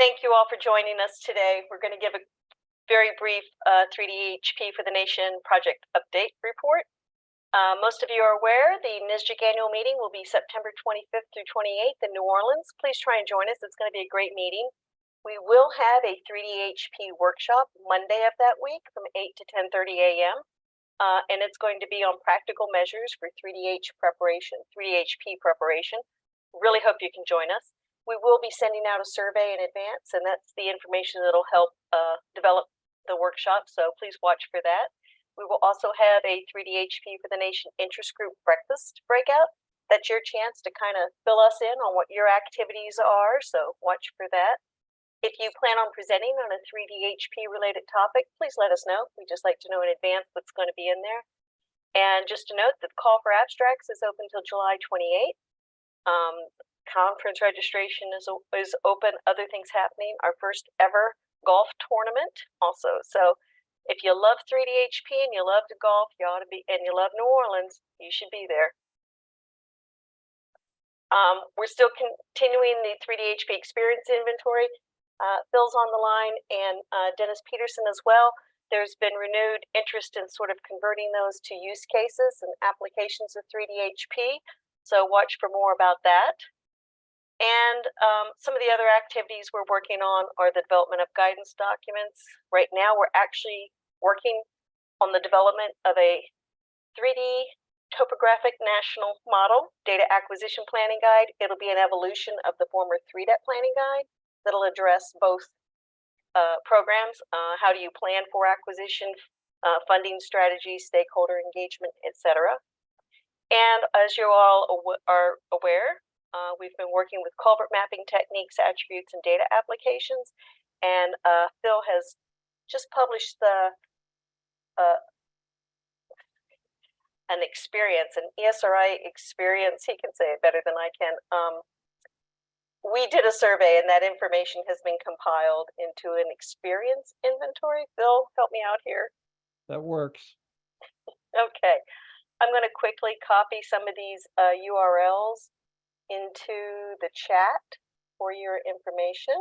Thank you all for joining us today. We're going to give a very brief 3D-HP for the Nation project update report. Most of you are aware the NSGIC annual meeting will be September 25th through 28th in New Orleans. Please try and join us. It's going to be a great meeting. We will have a 3D-HP workshop Monday of that week from 8 to 10:30 a.m. And it's going to be on practical measures for 3D-HP preparation. Really hope you can join us. We will be sending out a survey in advance, and that's the information that'll help develop the workshop, so please watch for that. We will also have a 3D-HP for the Nation interest group breakfast breakout. That's your chance to kind of fill us in on what your activities are, so watch for that. If you plan on presenting on a 3D-HP related topic, please let us know. We'd just like to know in advance what's going to be in there. And just to note that the call for abstracts is open until July 28th. Conference registration is open. Other things happening. Our first ever golf tournament also. So if you love 3D-HP and you love to golf, you ought to be, and you love New Orleans, you should be there. We're still continuing the 3D-HP experience inventory. Phil's on the line, and Dennis Peterson as well. There's been renewed interest in sort of converting those to use cases and applications of 3D-HP. So watch for more about that. And some of the other activities we're working on are the development of guidance documents. Right now, we're actually working on the development of a 3D topographic national model data acquisition planning guide. It'll be an evolution of the former 3DET planning guide that'll address both programs. How do you plan for acquisition, funding strategies, stakeholder engagement, etc. And as you all are aware, we've been working with culvert mapping techniques, attributes, and data applications. And Phil has just published an ESRI experience. He can say it better than I can. We did a survey, and that information has been compiled into an experience inventory. Phil, help me out here. That works. Okay. I'm going to quickly copy some of these URLs into the chat for your information.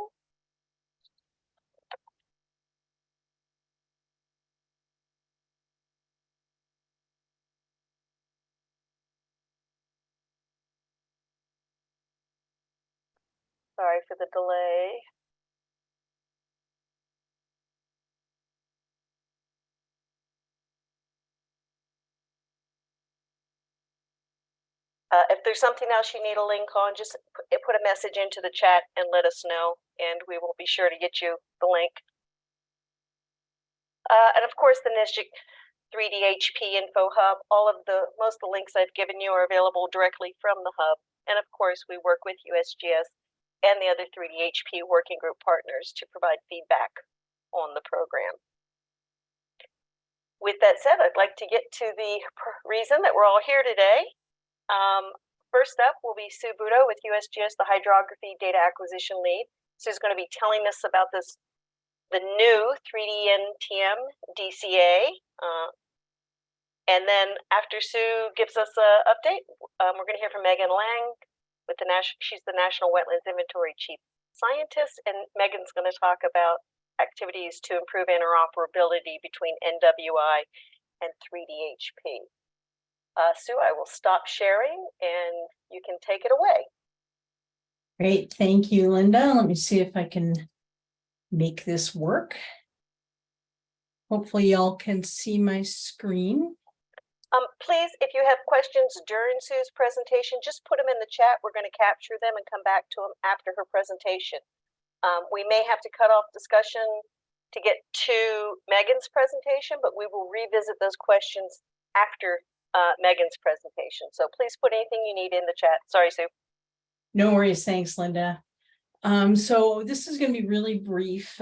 Sorry for the delay. If there's something else you need a link on, just put a message into the chat and let us know, and we will be sure to get you the link. And of course, the NSGIC 3D-HP Info Hub, most of the links I've given you are available directly from the hub. And of course, we work with USGS and the other 3D-HP working group partners to provide feedback on the program. With that said, I'd like to get to the reason that we're all here today. First up will be Sue Buto with USGS, the Hydrography Data Acquisition Lead. Sue's going to be telling us about the new 3D-NTM DCA. And then after Sue gives us an update, we're going to hear from Megan Lang, she's the National Wetlands Inventory Chief Scientist, and Megan's going to talk about activities to improve interoperability between NWI and 3D-HP. Sue, I will stop sharing and you can take it away. Great, thank you, Linda. Let me see if I can make this work. Hopefully y'all can see my screen. Please, if you have questions during Sue's presentation, just put them in the chat. We're going to capture them and come back to them after her presentation. We may have to cut off discussion to get to Megan's presentation, but we will revisit those questions after Megan's presentation. So please put anything you need in the chat. Sorry, Sue. No worries. Thanks, Linda. So this is going to be really brief,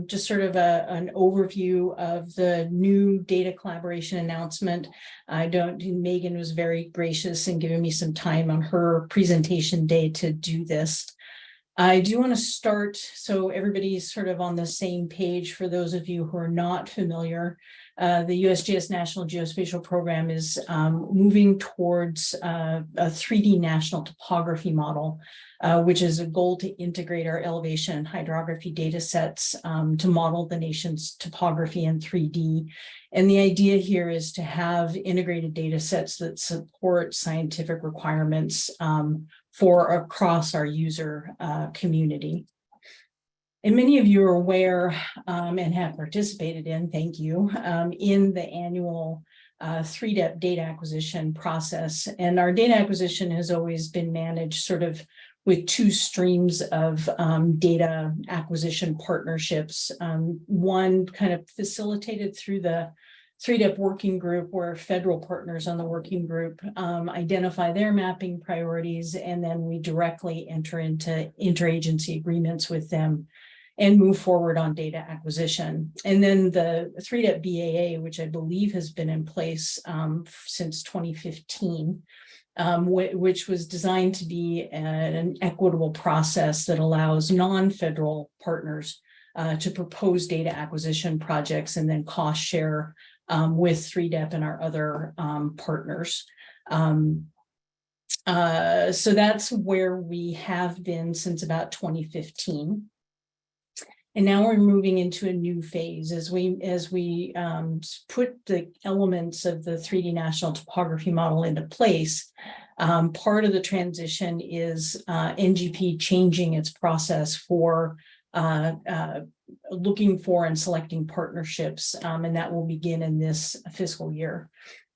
just sort of an overview of the new data collaboration announcement. Megan was very gracious in giving me some time on her presentation day to do this. I do want to start so everybody's sort of on the same page for those of you who are not familiar. The USGS National Geospatial Program is moving towards a 3D national topography model, which is a goal to integrate our elevation and hydrography data sets to model the nation's topography in 3D. And the idea here is to have integrated data sets that support scientific requirements for across our user community. And many of you are aware and have participated in, thank you, in the annual 3DEP data acquisition process. And our data acquisition has always been managed sort of with two streams of data acquisition partnerships. One kind of facilitated through the 3DEP working group, where federal partners on the working group identify their mapping priorities, and then we directly enter into interagency agreements with them and move forward on data acquisition. And then the 3DEP BAA, which I believe has been in place since 2015, which was designed to be an equitable process that allows non-federal partners to propose data acquisition projects and then cost share with 3DEP and our other partners. So that's where we have been since about 2015. And now we're moving into a new phase as we put the elements of the 3D national topography model into place. Part of the transition is NGP changing its process for looking for and selecting partnerships, and that will begin in this fiscal year.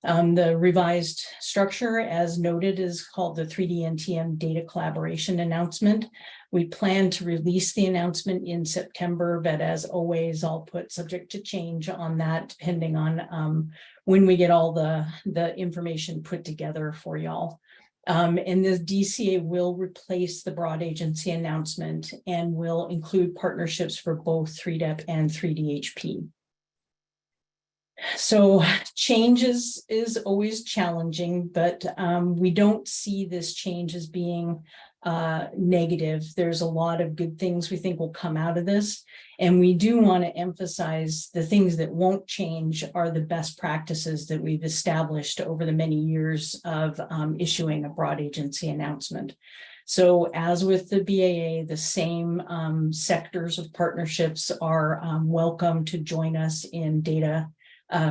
The revised structure, as noted, is called the 3D NTM Data Collaboration Announcement. We plan to release the announcement in September, but as always, I'll put subject to change on that, depending on when we get all the information put together for y'all. And the DCA will replace the broad agency announcement and will include partnerships for both 3DEP and 3DHP. So change is always challenging, but we don't see this change as being negative. There's a lot of good things we think will come out of this. And we do want to emphasize the things that won't change are the best practices that we've established over the many years of issuing a broad agency announcement. So as with the BAA, the same sectors of partnerships are welcome to join us in data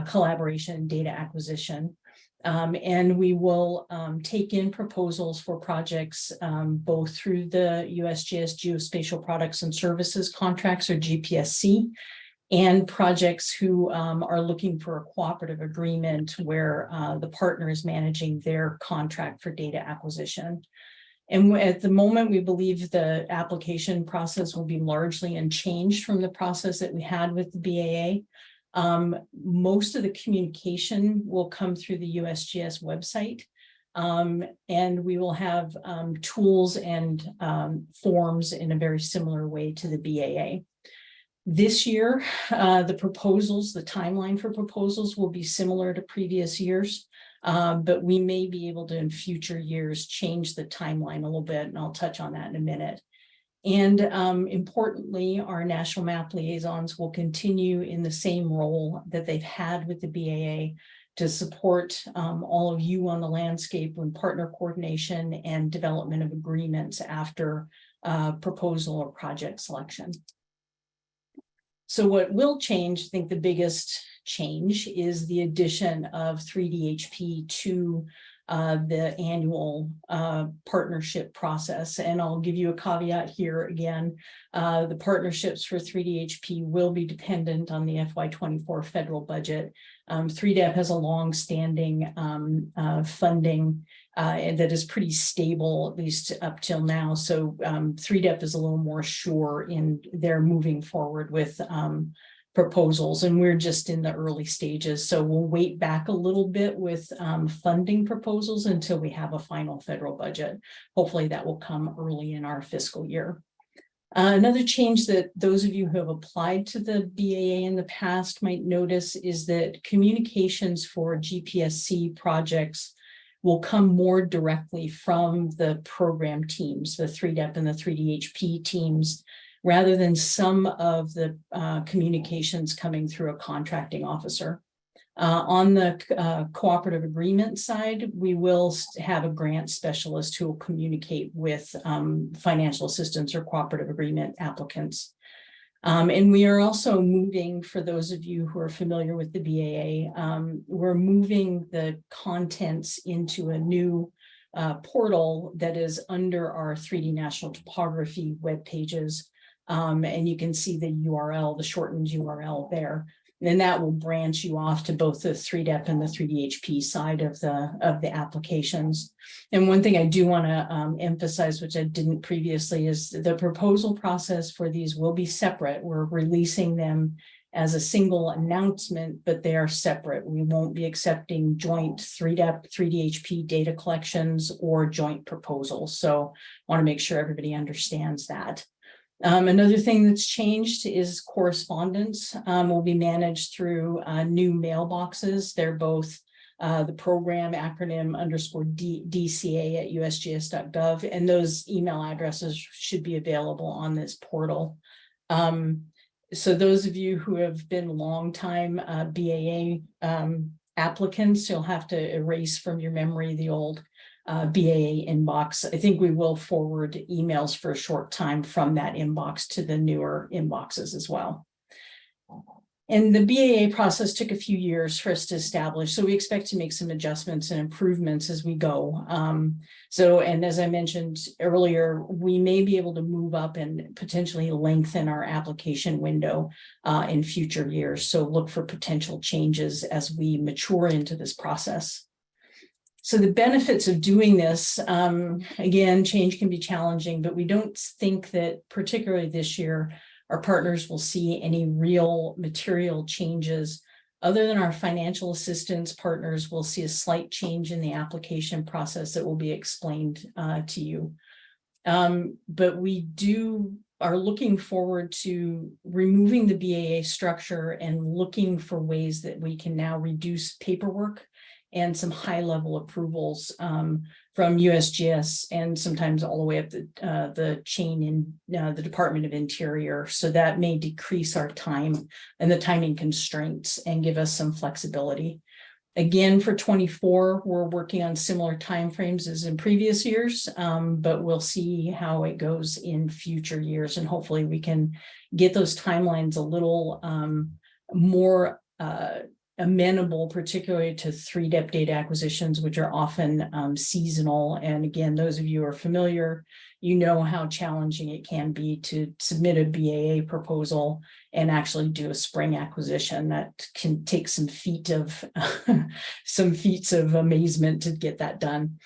collaboration, data acquisition. And we will take in proposals for projects both through the USGS Geospatial Products and Services Contracts, or GPSC, and projects who are looking for a cooperative agreement where the partner is managing their contract for data acquisition. And at the moment, we believe the application process will be largely unchanged from the process that we had with the BAA. Most of the communication will come through the USGS website, and we will have tools and forms in a very similar way to the BAA. This year, the timeline for proposals will be similar to previous years, but we may be able to in future years change the timeline a little bit, and I'll touch on that in a minute. And importantly, our national map liaisons will continue in the same role that they've had with the BAA to support all of you on the landscape when partner coordination and development of agreements after proposal or project selection. So what will change, I think the biggest change is the addition of 3DHP to the annual partnership process. And I'll give you a caveat here again. The partnerships for 3DHP will be dependent on the FY24 federal budget. 3DEP has a long-standing funding that is pretty stable, at least up till now. So 3DEP is a little more sure in their moving forward with proposals, and we're just in the early stages. So we'll wait back a little bit with funding proposals until we have a final federal budget. Hopefully that will come early in our fiscal year. Another change that those of you who have applied to the BAA in the past might notice is that communications for GPSC projects will come more directly from the program teams, the 3DEP and the 3DHP teams, rather than some of the communications coming through a contracting officer. On the cooperative agreement side, we will have a grant specialist who will communicate with financial assistance or cooperative agreement applicants. And we are also moving, for those of you who are familiar with the BAA, we're moving the contents into a new portal that is under our 3D National Topography web pages. And you can see the URL, the shortened URL there. And that will branch you off to both the 3DEP and the 3DHP side of the applications. And one thing I do want to emphasize, which I didn't previously, is the proposal process for these will be separate. We're releasing them as a single announcement, but they are separate. We won't be accepting joint 3DEP, 3DHP data collections or joint proposals. So I want to make sure everybody understands that. Another thing that's changed is correspondence will be managed through new mailboxes. They're both the program acronym _DCA at usgs.gov, and those email addresses should be available on this portal. So those of you who have been longtime BAA applicants, you'll have to erase from your memory the old BAA inbox. I think we will forward emails for a short time from that inbox to the newer inboxes as well. And the BAA process took a few years for us to establish, so we expect to make some adjustments and improvements as we go. And as I mentioned earlier, we may be able to move up and potentially lengthen our application window in future years. So look for potential changes as we mature into this process. So the benefits of doing this, again, change can be challenging, but we don't think that particularly this year, our partners will see any real material changes. Other than our financial assistance partners will see a slight change in the application process that will be explained to you. But we are looking forward to removing the BAA structure and looking for ways that we can now reduce paperwork and some high-level approvals from USGS and sometimes all the way up the chain in the Department of Interior. So that may decrease our time and the timing constraints and give us some flexibility. Again, for 24, we're working on similar timeframes as in previous years, but we'll see how it goes in future years. And hopefully we can get those timelines a little more amenable, particularly to 3DEP data acquisitions, which are often seasonal. And again, those of you who are familiar, you know how challenging it can be to submit a BAA proposal and actually do a spring acquisition. That can take some feats of amazement to get that done.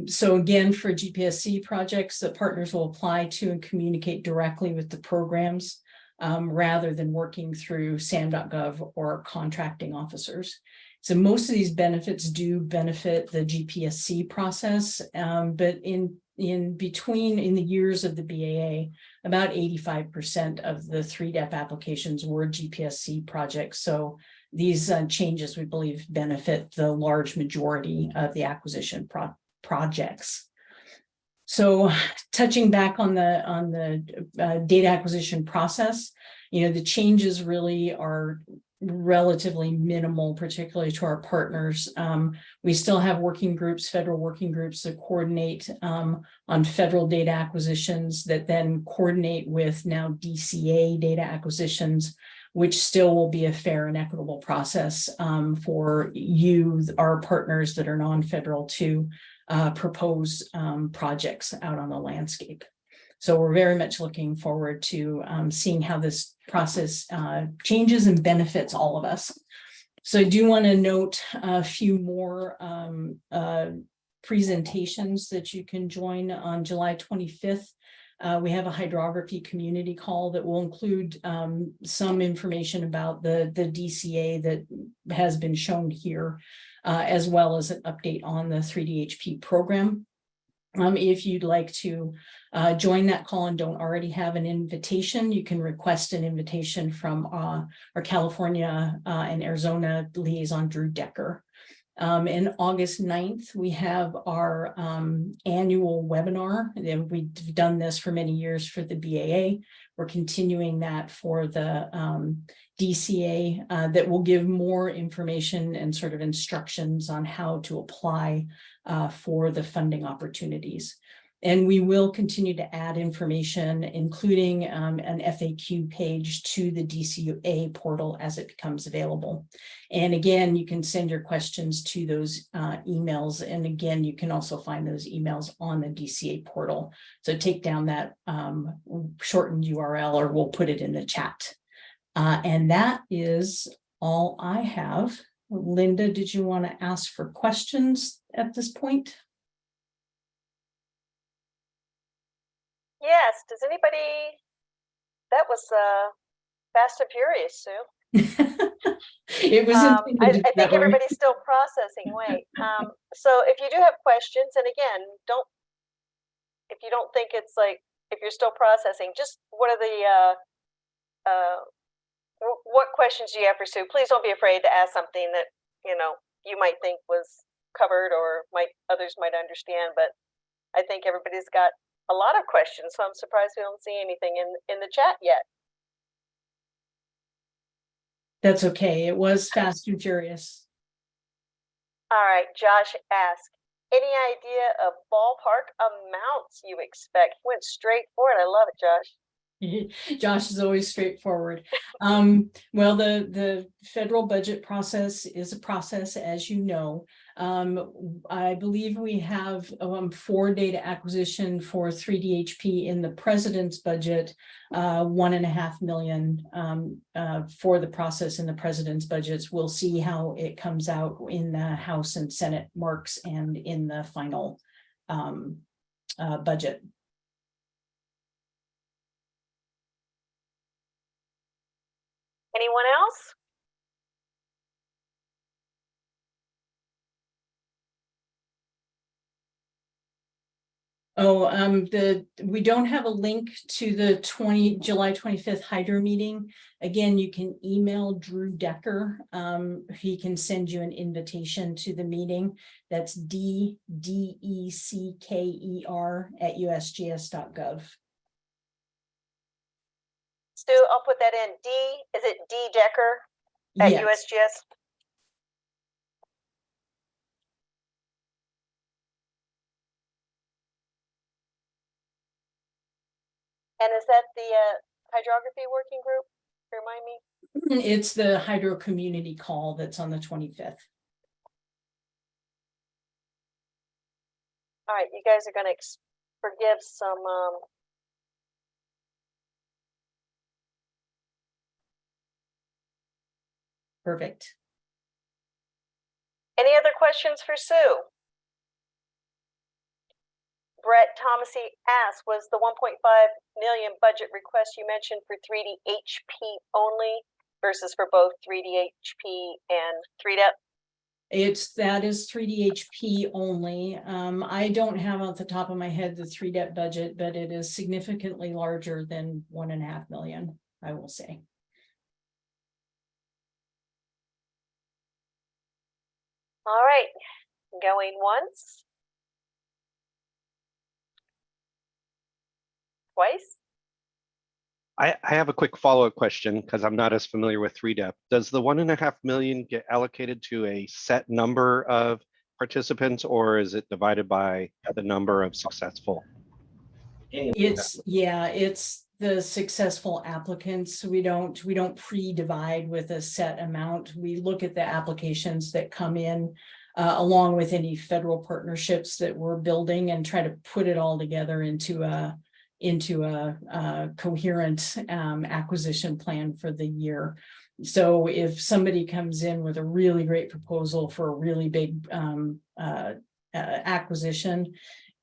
So again, for GPSC projects, the partners will apply to and communicate directly with the programs, rather than working through SAM.gov or contracting officers. So most of these benefits do benefit the GPSC process, but in the years of the BAA, about 85% of the 3DEP applications were GPSC projects. So these changes, we believe, benefit the large majority of the acquisition projects. So touching back on the data acquisition process, the changes really are relatively minimal, particularly to our partners. We still have working groups, federal working groups that coordinate on federal data acquisitions that then coordinate with now DCA data acquisitions, which still will be a fair and equitable process for you, our partners that are non-federal, to propose projects out on the landscape. So we're very much looking forward to seeing how this process changes and benefits all of us. So I do want to note a few more presentations that you can join on July 25th. We have a hydrography community call that will include some information about the DCA that has been shown here, as well as an update on the 3DHP program. If you'd like to join that call and don't already have an invitation, you can request an invitation from our California and Arizona liaison, Drew Decker. And August 9th, we have our annual webinar. And we've done this for many years for the BAA. We're continuing that for the DCA that will give more information and sort of instructions on how to apply for the funding opportunities. And we will continue to add information, including an FAQ page to the DCA portal as it becomes available. And again, you can send your questions to those emails. And again, you can also find those emails on the DCA portal. So take down that shortened URL, or we'll put it in the chat. And that is all I have. Linda, did you want to ask for questions at this point? Yes, does anybody, that was fast and furious, Sue. It was I intended think that way. everybody's still processing. Wait. So if you do have questions, and again, if you don't think it's like, if you're still processing, just what are the, what questions do you have for Sue? Please don't be afraid to ask something that, you know, you might think was covered or others might understand, but I think everybody's got a lot of questions, so I'm surprised we don't see anything in the chat yet. That's okay. It was fast and furious. All right, Josh asked, any idea of ballpark amounts you expect? Went straight for it. I love it, Josh. Josh is always straightforward. Well, the federal budget process is a process, as you know. I believe we have for data acquisition for 3DHP in the president's budget, $1.5 million for the process in the president's budgets. We'll see how it comes out in the House and Senate marks and in the final budget. Anyone else? Oh, we don't have a link to the July 25th Hydro meeting. Again, you can email Drew Decker. He can send you an invitation to the meeting. That's DDECKER@usgs.gov. Stu, I'll put that in. Is it D Decker at Yes. USGS? And is that the hydrography working group? Remind me. It's the Hydro Community Call that's on the 25th. All right, you guys are going to forgive some Perfect. Any other questions for Sue? Brett Thomasy asked, was the 1.5 million budget request you mentioned for 3DHP only versus for both 3DHP and 3DEP? That is 3DHP only. I don't have off the top of my head the 3DEP budget, but it is significantly larger than 1.5 million, I will say. All right, going once. Twice. I have a quick follow-up question because I'm not as familiar with 3DEP. Does the 1.5 million get allocated to a set number of participants, or is it divided by the number of successful? It's the successful applicants. We don't pre-divide with a set amount. We look at the applications that come in along with any federal partnerships that we're building and try to put it all together into a coherent acquisition plan for the year. So if somebody comes in with a really great proposal for a really big acquisition,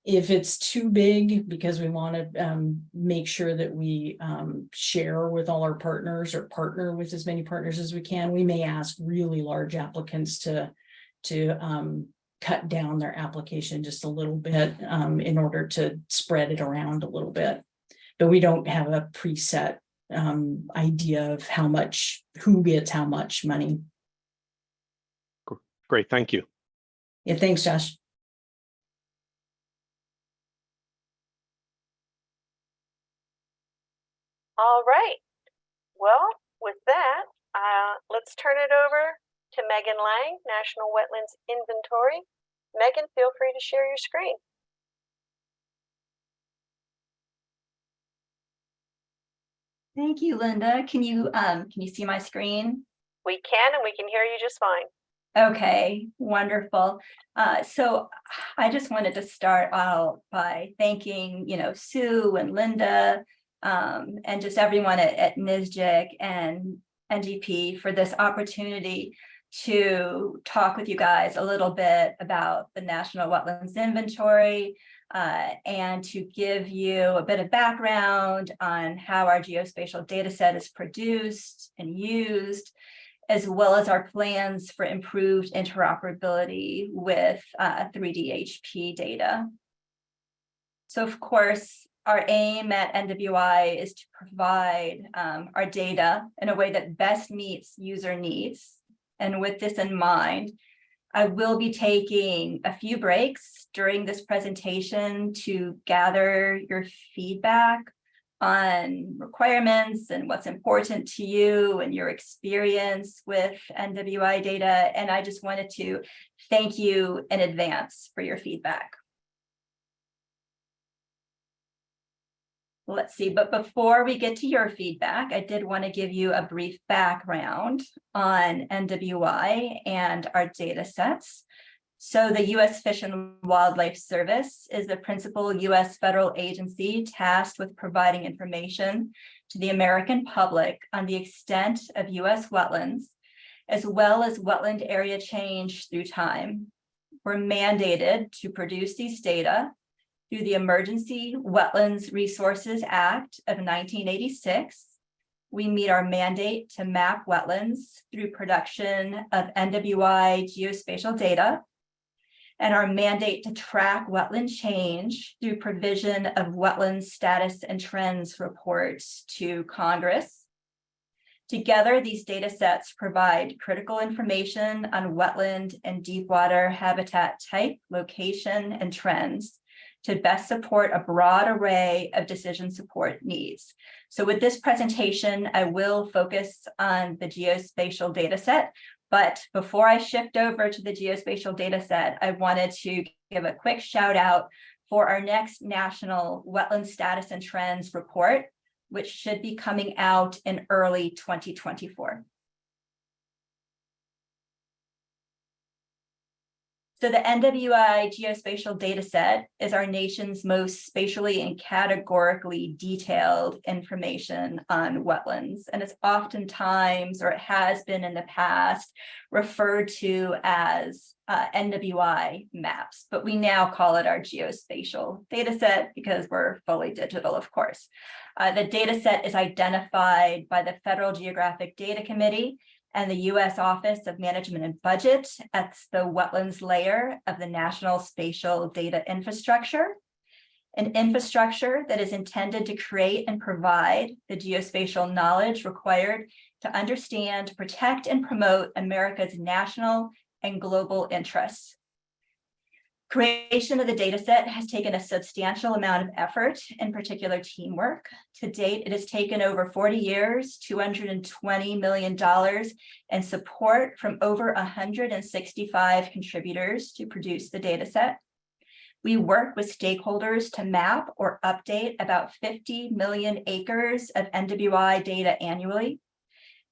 if it's too big because we want to make sure that we share with all our partners or partner with as many partners as we can, we may ask really large applicants to cut down their application just a little bit in order to spread it around a little bit. But we don't have a preset idea of who gets how much money. Great, thank you. Yeah, thanks, Josh. All right. Well, with that, let's turn it over to Megan Lang, National Wetlands Inventory. Megan, feel free to share your screen. Thank you, Linda. Can you see my screen? We can, and we can hear you just fine. Okay, wonderful. So I just wanted to start out by thanking, Sue and Linda, and just everyone at NSGIC and NGP for this opportunity to talk with you guys a little bit about the National Wetlands Inventory, and to give you a bit of background on how our geospatial data set is produced and used, as well as our plans for improved interoperability with 3D data. So of course, our aim at NWI is to provide our data in a way that best meets user needs. And with this in mind, I will be taking a few breaks during this presentation to gather your feedback on requirements and what's important to you and your experience with NWI data. And I just wanted to thank you in advance for your feedback. Let's see, but before we get to your feedback, I did want to give you a brief background on NWI and our data sets. So the U.S. Fish and Wildlife Service is the principal U.S. federal agency tasked with providing information to the American public on the extent of U.S. wetlands, as well as wetland area change through time. We're mandated to produce these data through the Emergency Wetlands Resources Act of 1986. We meet our mandate to map wetlands through production of NWI geospatial data, and our mandate to track wetland change through provision of wetland status and trends reports to Congress. Together, these data sets provide critical information on wetland and deep water habitat type, location, and trends to best support a broad array of decision support needs. So with this presentation, I will focus on the geospatial data set. But before I shift over to the geospatial data set, I wanted to give a quick shout out for our next National Wetland Status and Trends report, which should be coming out in early 2024. So the NWI geospatial data set is our nation's most spatially and categorically detailed information on wetlands. And it's oftentimes, or it has been in the past, referred to as NWI maps, but we now call it our geospatial data set because we're fully digital, of course. The data set is identified by the Federal Geographic Data Committee and the U.S. Office of Management and Budget at the wetlands layer of the National Spatial Data Infrastructure, an infrastructure that is intended to create and provide the geospatial knowledge required to understand, protect, and promote America's national and global interests. Creation of the data set has taken a substantial amount of effort, in particular teamwork. To date, it has taken over 40 years, $220 million, and support from over 165 contributors to produce the data set. We work with stakeholders to map or update about 50 million acres of NWI data annually.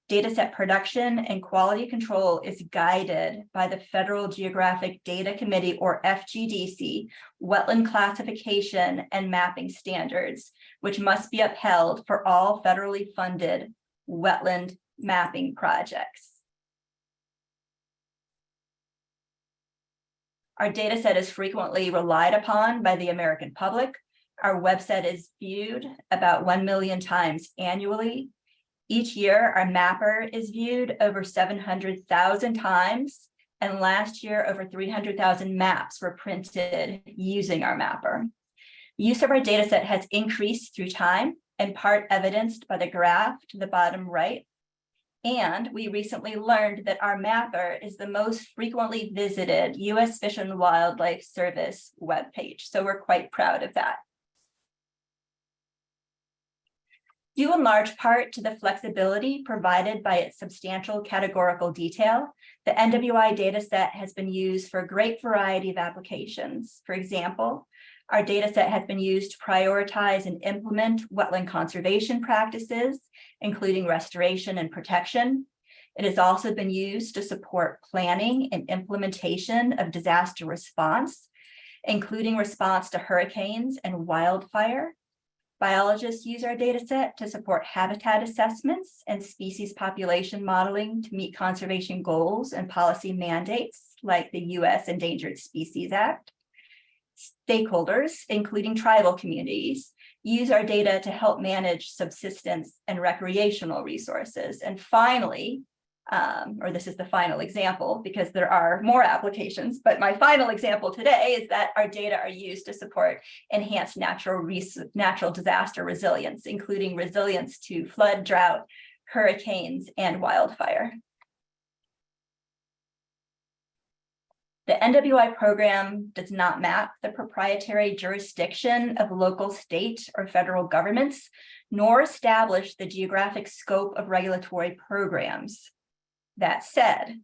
Dataset production and quality control is guided by the Federal Geographic Data Committee, or FGDC, wetland classification and mapping standards, which must be upheld for all federally funded wetland mapping projects. Our dataset is frequently relied upon by the American public. Our website is viewed about 1 million times annually. Each year, our mapper is viewed over 700,000 times, and last year, over 300,000 maps were printed using our mapper. Use of our dataset has increased through time, in part evidenced by the graph to the bottom right. And we recently learned that our mapper is the most frequently visited U.S. Fish and Wildlife Service webpage. So we're quite proud of that. Due in large part to the flexibility provided by its substantial categorical detail, the NWI dataset has been used for a great variety of applications. For example, our dataset has been used to prioritize and implement wetland conservation practices, including restoration and protection. It has also been used to support planning and implementation of disaster response, including response to hurricanes and wildfire. Biologists use our dataset to support habitat assessments and species population modeling to meet conservation goals and policy mandates like the U.S. Endangered Species Act. Stakeholders, including tribal communities, use our data to help manage subsistence and recreational resources. And finally, or this is the final example because there are more applications, but my final example today is that our data are used to support enhanced natural disaster resilience, including resilience to flood, drought, hurricanes, and wildfire. The NWI program does not map the proprietary jurisdiction of local, state, or federal governments, nor establish the geographic scope of regulatory programs. That said,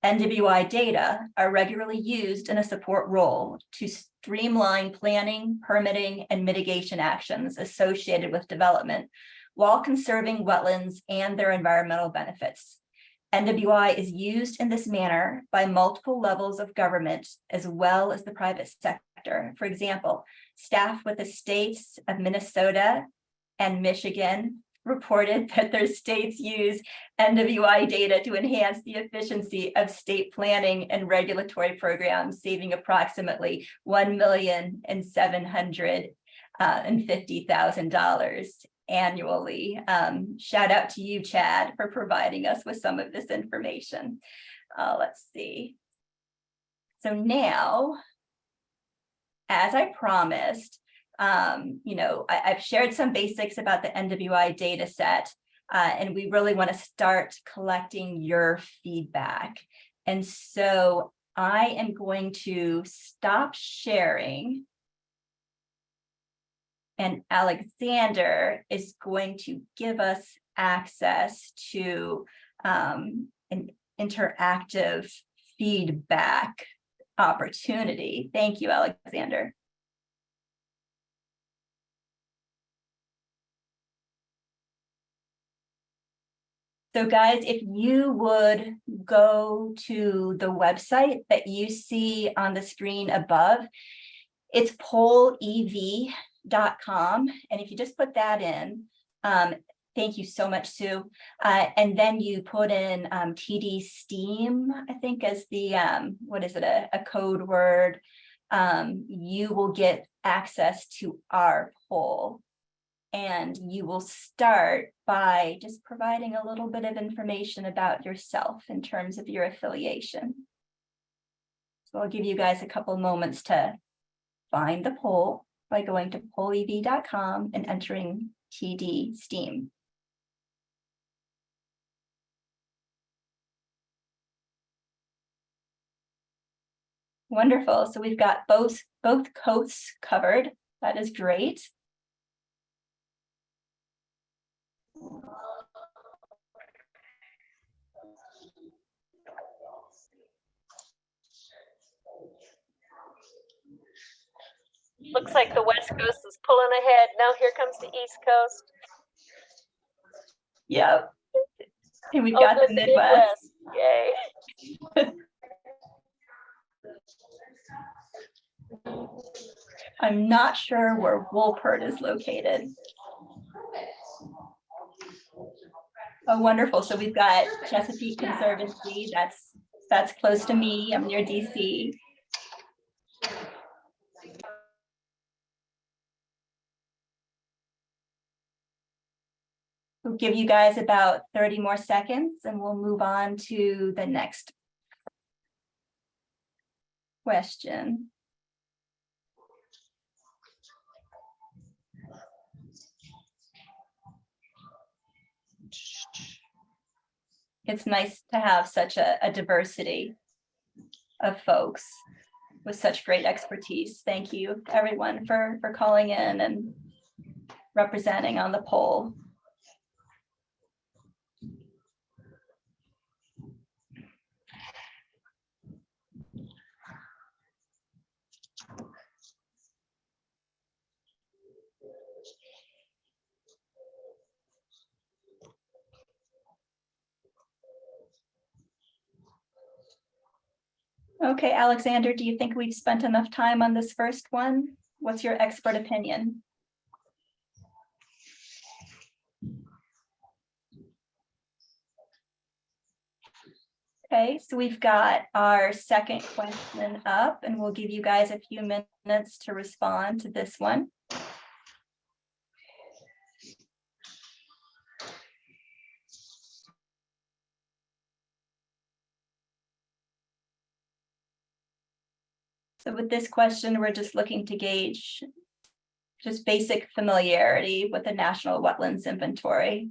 NWI data are regularly used in a support role to streamline planning, permitting, and mitigation actions associated with development while conserving wetlands and their environmental benefits. NWI is used in this manner by multiple levels of government as well as the private sector. For example, staff with the states of Minnesota and Michigan reported that their states use NWI data to enhance the efficiency of state planning and regulatory programs, saving approximately $1,750,000 annually. Shout out to you, Chad, for providing us with some of this information. Let's see. So now, as I promised, I've shared some basics about the NWI data set, and we really want to start collecting your feedback. And so I am going to stop sharing, and Alexander is going to give us access to an interactive feedback opportunity. Thank you, Alexander. So guys, if you would go to the website that you see on the screen above, it's pollev.com. And if you just put that in, thank you so much, Sue. And then you put in TD STEAM, I think, as the, a code word, you will get access to our poll. And you will start by just providing a little bit of information about yourself in terms of your affiliation. So I'll give you guys a couple moments to find the poll by going to pollev.com and entering TD STEAM. Wonderful. So we've got both coasts covered. That is great. Looks like the West Coast is pulling ahead. Now here comes the East Coast. Yep. And we've got the Midwest. Yay. I'm not sure where Wolpert is located. Oh, wonderful. So we've got Chesapeake Conservancy. That's close to me. I'm near DC. We'll give you guys about 30 more seconds and we'll move on to the next question. it's nice to have such a diversity of folks with such great expertise. Thank you, everyone, for calling in and representing on the poll. Okay, Alexander, do you think we've spent enough time on this first one? What's your expert opinion? Okay, so we've got our second question up, and we'll give you guys a few minutes to respond to this one. So with this question, we're just looking to gauge just basic familiarity with the National Wetlands Inventory.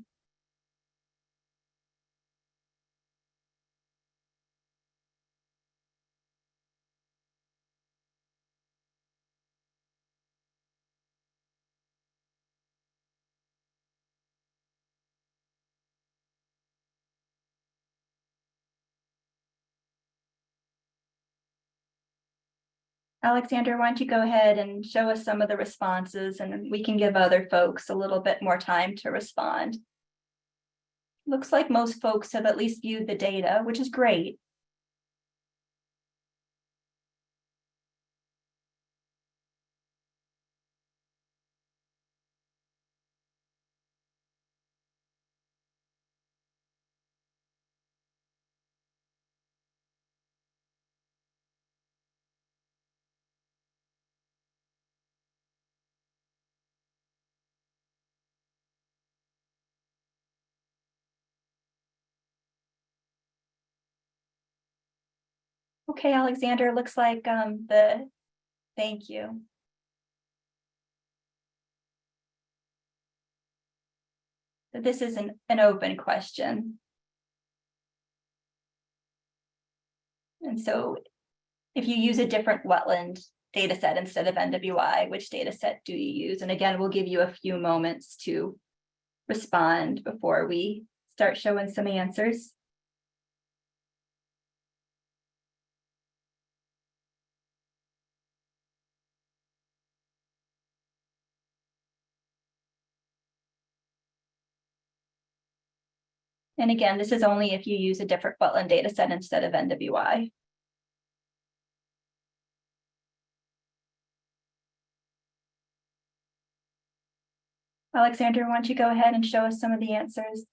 Alexander, why don't you go ahead and show us some of the responses, and then we can give other folks a little bit more time to respond. Looks like most folks have at least viewed the data, which is great. Okay, Alexander, looks like thank you. So this is an open question. And so if you use a different wetland data set instead of NWI, which data set do you use? And again, we'll give you a few moments to respond before we start showing some answers. And again, this is only if you use a different wetland data set instead of NWI. Alexander, why don't you go ahead and show us some of the answers?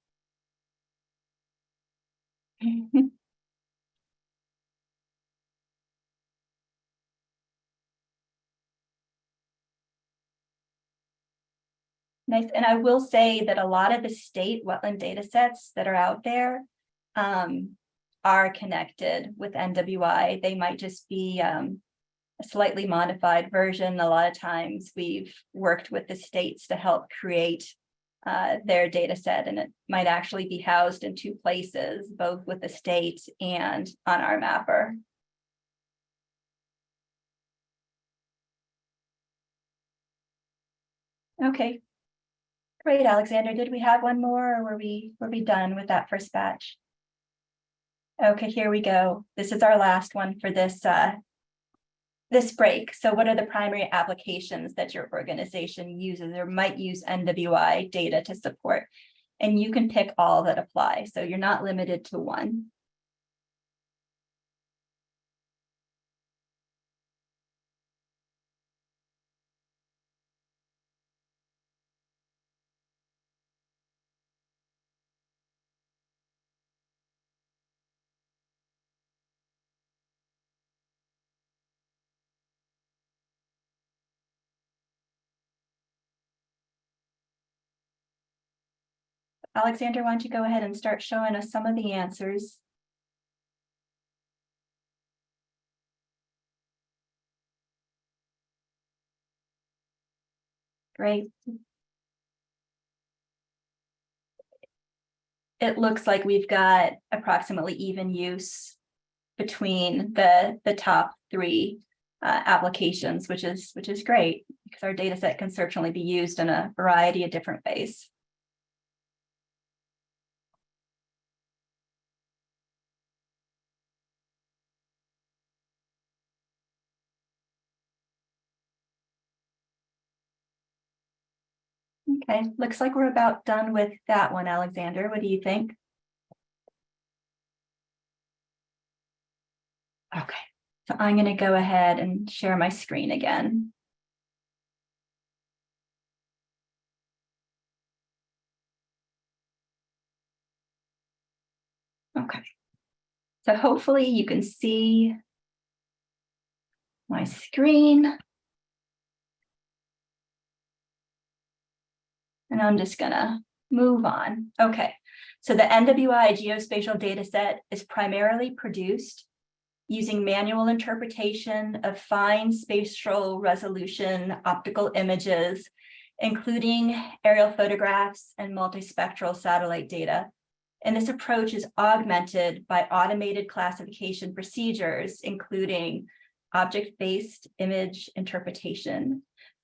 Nice. And I will say that a lot of the state wetland data sets that are out there are connected with NWI. They might just be a slightly modified version. A lot of times we've worked with the states to help create their data set, and it might actually be housed in two places, both with the state and on our mapper. Okay. Great, Alexander. Did we have one more, or were we done with that first batch? Okay, here we go. This is our last one for this this break. So what are the primary applications that your organization uses or might use NWI data to support? And you can pick all that apply. So you're not limited to one. Alexander, why don't you go ahead and start showing us some of the answers? Great. it looks like we've got approximately even use between the top three applications, which is great because our data set can certainly be used in a variety of different ways. Okay, looks like we're about done with that one, Alexander. What do you think? Okay, so I'm going to go ahead and share my screen again. Okay, so hopefully you can see my screen. And I'm just gonna move on. Okay, so the NWI geospatial data set is primarily produced using manual interpretation of fine spatial resolution optical images, including aerial photographs and multispectral satellite data. And this approach is augmented by automated classification procedures, including object-based image interpretation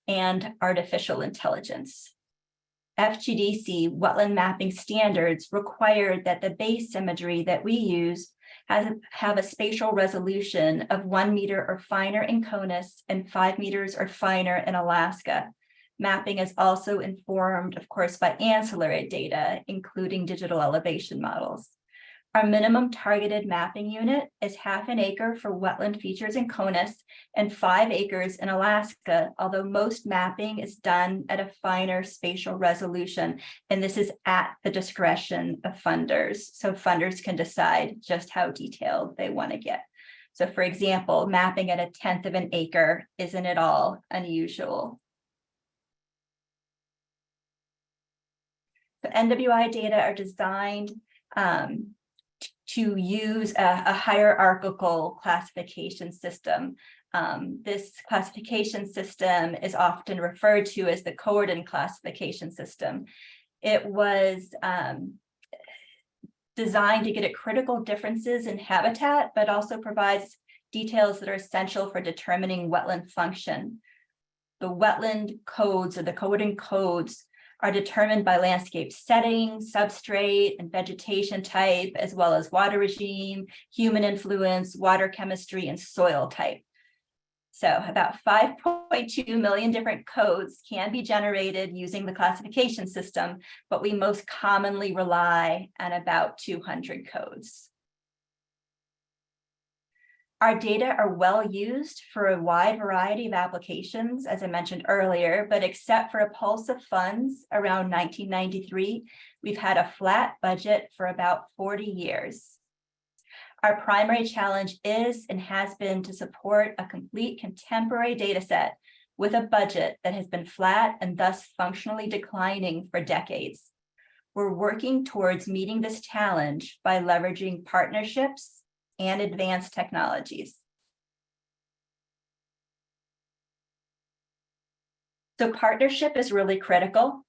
and artificial intelligence. FGDC wetland mapping standards require that the base imagery that we use have a spatial resolution of 1 meter or finer in CONUS and 5 meters or finer in Alaska. Mapping is also informed, of course, by ancillary data, including digital elevation models. Our minimum targeted mapping unit is 1/2 acre for wetland features in CONUS and 5 acres in Alaska, although most mapping is done at a finer spatial resolution, and this is at the discretion of funders. So funders can decide just how detailed they want to get. So for example, mapping at 1/10 of an acre isn't at all unusual. The NWI data are designed to use a hierarchical classification system. This classification system is often referred to as the coordinate classification system. It was designed to get at critical differences in habitat, but also provides details that are essential for determining wetland function. The wetland codes or the coordinate codes are determined by landscape setting, substrate, and vegetation type, as well as water regime, human influence, water chemistry, and soil type. So about 5.2 million different codes can be generated using the classification system, but we most commonly rely on about 200 codes. Our data are well used for a wide variety of applications, as I mentioned earlier, but except for a pulse of funds around 1993, we've had a flat budget for about 40 years. Our primary challenge is and has been to support a complete contemporary data set with a budget that has been flat and thus functionally declining for decades. We're working towards meeting this challenge by leveraging partnerships and advanced technologies. So partnership is really critical.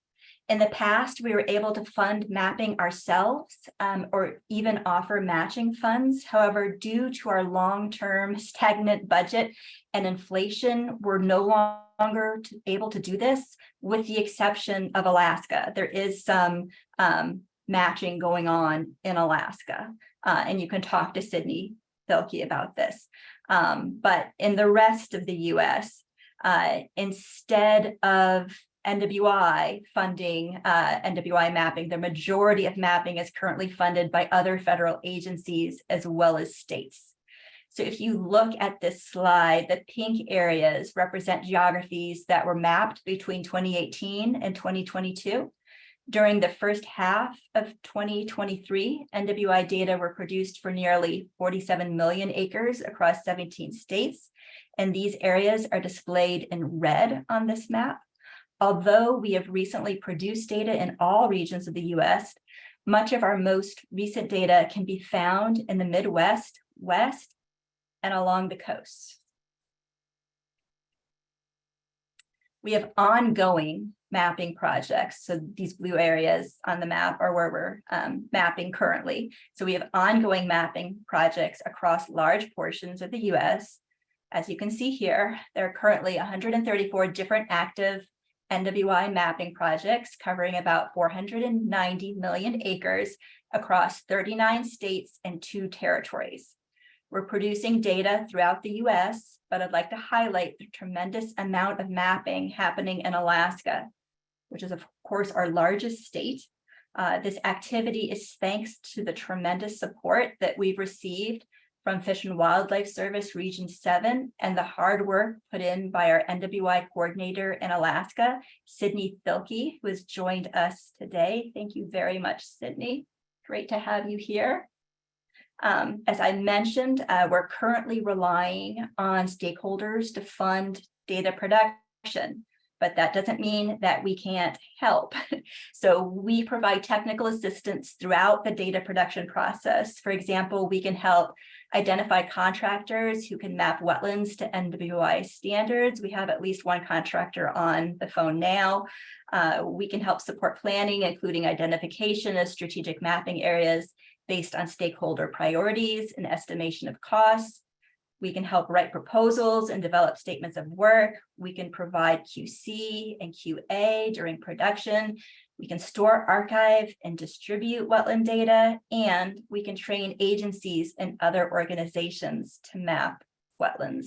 In the past, we were able to fund mapping ourselves or even offer matching funds. However, due to our long-term stagnant budget and inflation, we're no longer able to do this, with the exception of Alaska. There is some matching going on in Alaska. And you can talk to Sydney Filkey about this. But in the rest of the US, instead of NWI funding NWI mapping, the majority of mapping is currently funded by other federal agencies as well as states. So if you look at this slide, the pink areas represent geographies that were mapped between 2018 and 2022. During the first half of 2023, NWI data were produced for nearly 47 million acres across 17 states, and these areas are displayed in red on this map. Although we have recently produced data in all regions of the US, much of our most recent data can be found in the Midwest, West, and along the coast. We have ongoing mapping projects. So these blue areas on the map are where we're mapping currently. So we have ongoing mapping projects across large portions of the US. As you can see here, there are currently 134 different active NWI mapping projects covering about 490 million acres across 39 states and 2 territories. We're producing data throughout the US, but I'd like to highlight the tremendous amount of mapping happening in Alaska, which is of course our largest state. This activity is thanks to the tremendous support that we've received from Fish and Wildlife Service Region 7 and the hard work put in by our NWI coordinator in Alaska, Sydney Thilke, who has joined us today. Thank you very much, Sydney. Great to have you here. As I mentioned, we're currently relying on stakeholders to fund data production, but that doesn't mean that we can't help. So we provide technical assistance throughout the data production process. For example, we can help identify contractors who can map wetlands to NWI standards. We have at least one contractor on the phone now. We can help support planning, including identification of strategic mapping areas based on stakeholder priorities and estimation of costs. We can help write proposals and develop statements of work. We can provide QC and QA during production. We can store, archive, and distribute wetland data, and we can train agencies and other organizations to map wetlands.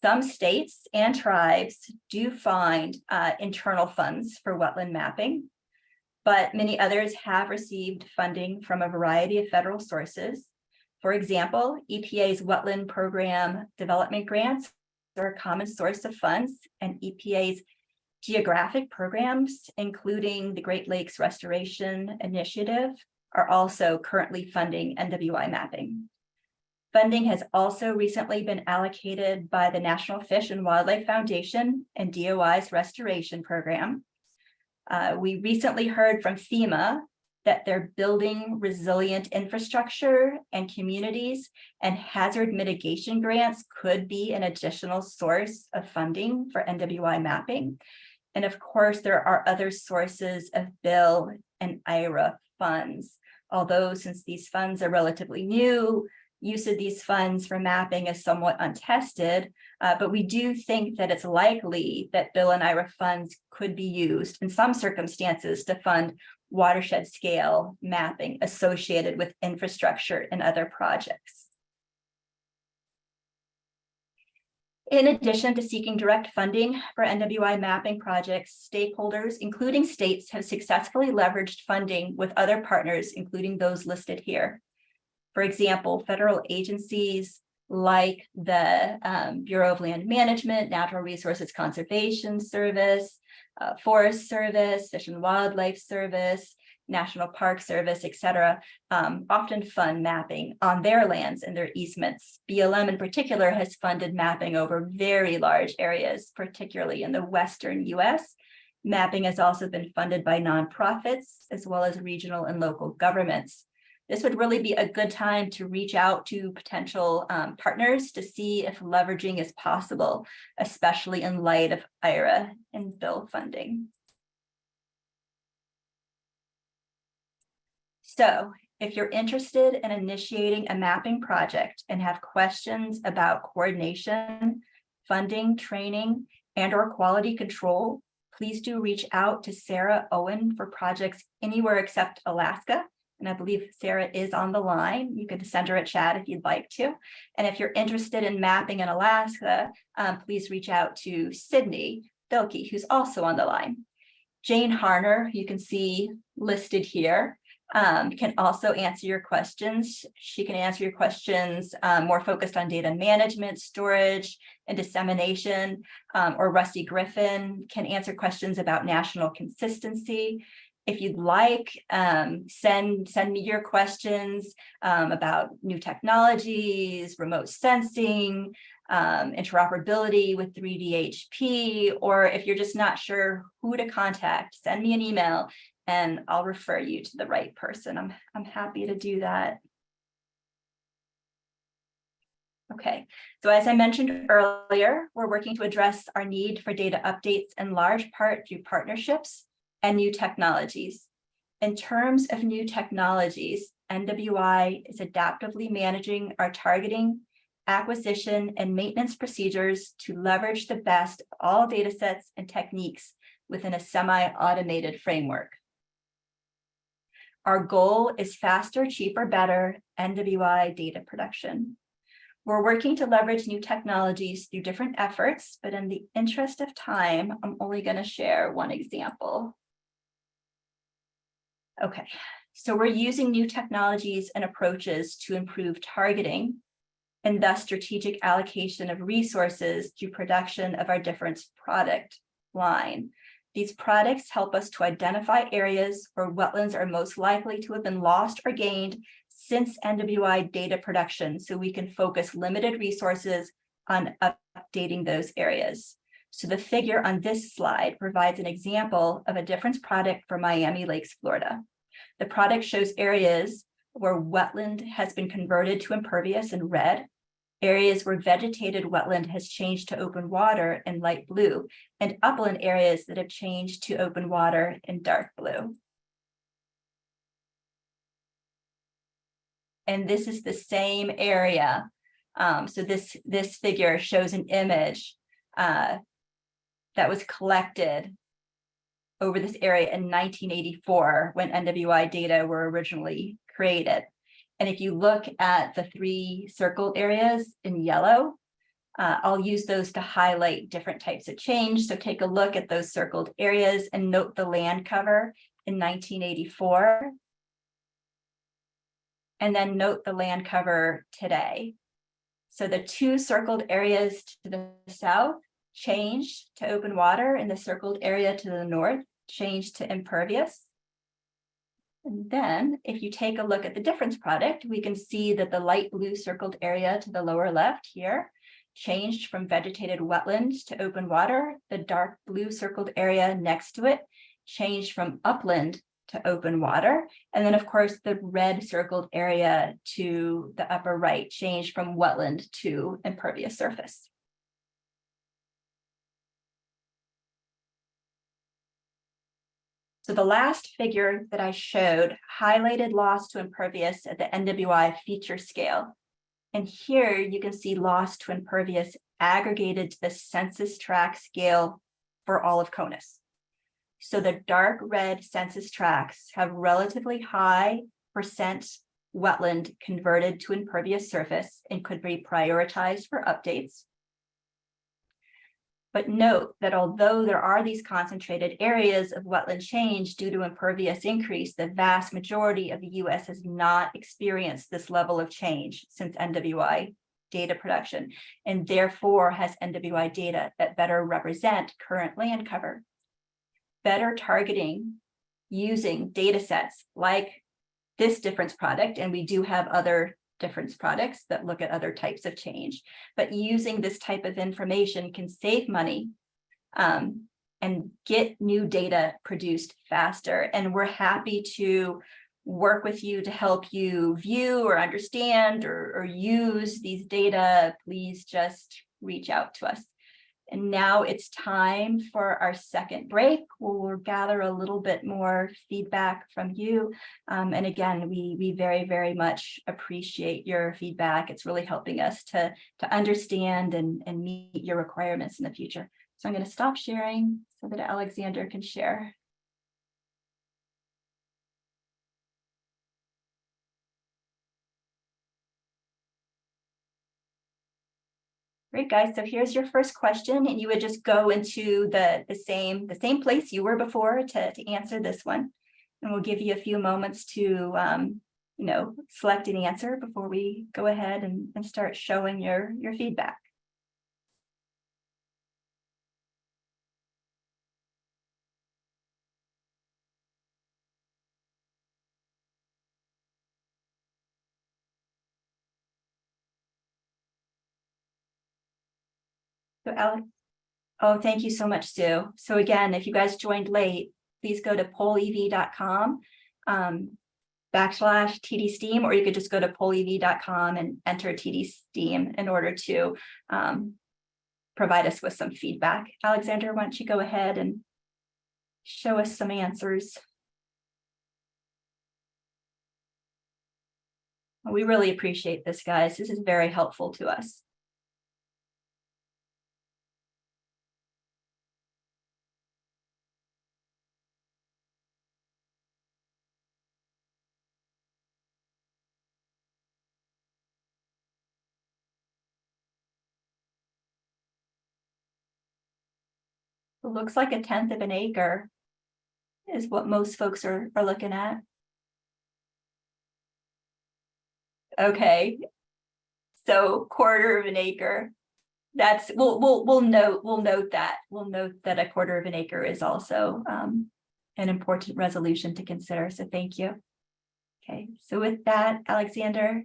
Some states and tribes do find internal funds for wetland mapping, but many others have received funding from a variety of federal sources. For example, EPA's Wetland Program development grants are a common source of funds, and EPA's geographic programs, including the Great Lakes Restoration Initiative, are also currently funding NWI mapping. Funding has also recently been allocated by the National Fish and Wildlife Foundation and DOI's Restoration Program. We recently heard from FEMA that they're building resilient infrastructure and communities, and hazard mitigation grants could be an additional source of funding for NWI mapping. And of course, there are other sources of bill and IRA funds. Although since these funds are relatively new, use of these funds for mapping is somewhat untested, but we do think that it's likely that bill and IRA funds could be used in some circumstances to fund watershed scale mapping associated with infrastructure and other projects. In addition to seeking direct funding for NWI mapping projects, stakeholders, including states, have successfully leveraged funding with other partners, including those listed here. For example, federal agencies like the Bureau of Land Management, Natural Resources Conservation Service, Forest Service, Fish and Wildlife Service, National Park Service, etc., often fund mapping on their lands and their easements. BLM in particular has funded mapping over very large areas, particularly in the Western US. Mapping has also been funded by nonprofits as well as regional and local governments. This would really be a good time to reach out to potential partners to see if leveraging is possible, especially in light of IRA and bill funding. So if you're interested in initiating a mapping project and have questions about coordination, funding, training, and/or quality control, please do reach out to Sarah Owen for projects anywhere except Alaska. And I believe Sarah is on the line. You could send her a chat if you'd like to. And if you're interested in mapping in Alaska, please reach out to Sydney Thilke, who's also on the line. Jane Harner, you can see listed here, can also answer your questions. She can answer your questions more focused on data management, storage, and dissemination, or Rusty Griffin can answer questions about national consistency. If you'd like, send me your questions about new technologies, remote sensing, interoperability with 3DHP, or if you're just not sure who to contact, send me an email and I'll refer you to the right person. I'm happy to do that. Okay, so as I mentioned earlier, we're working to address our need for data updates in large part through partnerships and new technologies. In terms of new technologies, NWI is adaptively managing our targeting, acquisition, and maintenance procedures to leverage the best of all data sets and techniques within a semi-automated framework. Our goal is faster, cheaper, better NWI data production. We're working to leverage new technologies through different efforts, but in the interest of time, I'm only going to share one example. Okay, so we're using new technologies and approaches to improve targeting and thus strategic allocation of resources through production of our different product line. These products help us to identify areas where wetlands are most likely to have been lost or gained since NWI data production, so we can focus limited resources on updating those areas. So the figure on this slide provides an example of a difference product for Miami Lakes, Florida. The product shows areas where wetland has been converted to impervious in red, areas where vegetated wetland has changed to open water in light blue, and upland areas that have changed to open water in dark blue. And this is the same area. So this figure shows an image that was collected over this area in 1984 when NWI data were originally created. And if you look at the 3 circled areas in yellow, I'll use those to highlight different types of change. So take a look at those circled areas and note the land cover in 1984. And then note the land cover today. So the 2 circled areas to the south changed to open water, and the circled area to the north changed to impervious. And then if you take a look at the difference product, we can see that the light blue circled area to the lower left here changed from vegetated wetlands to open water. The dark blue circled area next to it changed from upland to open water. And then of course, the red circled area to the upper right changed from wetland to impervious surface. So the last figure that I showed highlighted loss to impervious at the NWI feature scale. And here you can see loss to impervious aggregated to the census tract scale for all of CONUS. So the dark red census tracts have relatively high percent wetland converted to impervious surface and could be prioritized for updates. But note that although there are these concentrated areas of wetland change due to impervious increase, the vast majority of the US has not experienced this level of change since NWI data production, and therefore has NWI data that better represent current land cover. Better targeting using data sets like this difference product, and we do have other difference products that look at other types of change, but using this type of information can save money and get new data produced faster. And we're happy to work with you to help you view or understand or use these data. Please just reach out to us. And now it's time for our second break, where we'll gather a little bit more feedback from you. And again, we very, very much appreciate your feedback. It's really helping us to understand and meet your requirements in the future. So I'm going to stop sharing so that Alexander can share. Great, guys. So here's your first question, and you would just go into the same place you were before to answer this one. And we'll give you a few moments to select an answer before we go ahead and start showing your feedback. So Alex, oh, thank you so much, Sue. So again, if you guys joined late, please go to pollev.com /TD Steam, or you could just go to polev.com and enter TD Steam in order to provide us with some feedback. Alexander, why don't you go ahead and show us some answers? We really appreciate this, guys. This is very helpful to us. It looks like 1/10 of an acre is what most folks are looking at. Okay, so 1/4 of an acre. That's we'll note that 1/4 of an acre is also an important resolution to consider. So thank you. Okay, so with that, Alexander,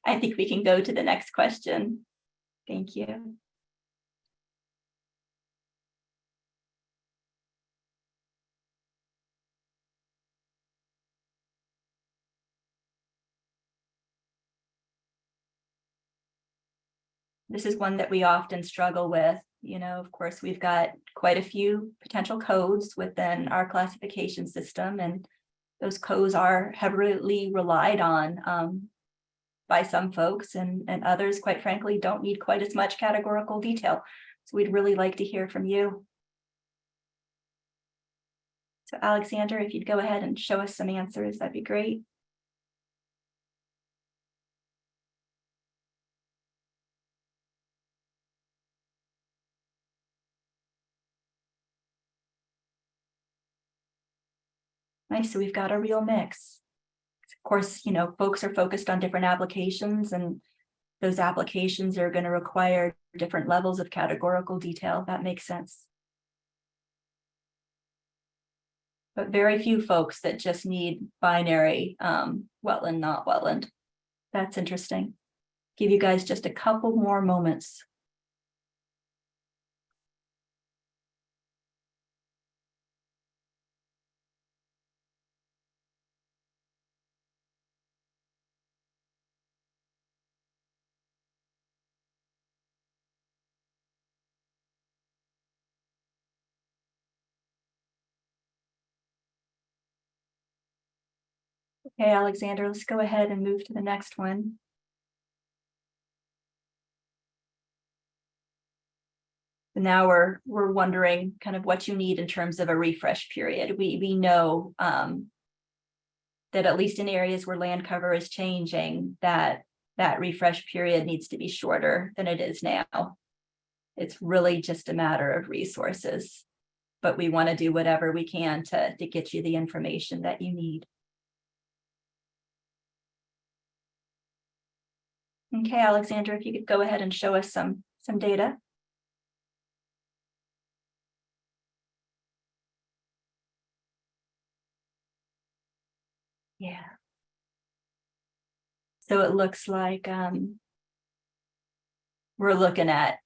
I think we can go to the next question. Thank you. This is one that we often struggle with. You know, of course, we've got quite a few potential codes within our classification system, and those codes are heavily relied on by some folks, and others, quite frankly, don't need quite as much categorical detail. So we'd really like to hear from you. So Alexander, if you'd go ahead and show us some answers, that'd be great. Nice, so we've got a real mix. Of course, you know, folks are focused on different applications, and those applications are going to require different levels of categorical detail. That makes sense. But very few folks that just need binary wetland, not wetland. That's interesting. Give you guys just a couple more moments. Okay, Alexander, let's go ahead and move to the next one. Now we're wondering kind of what you need in terms of a refresh period. We know that at least in areas where land cover is changing, that refresh period needs to be shorter than it is now. It's really just a matter of resources, but we want to do whatever we can to get you the information that you need. Okay, Alexander, if you could go ahead and show us some data. Yeah. So it looks like we're looking at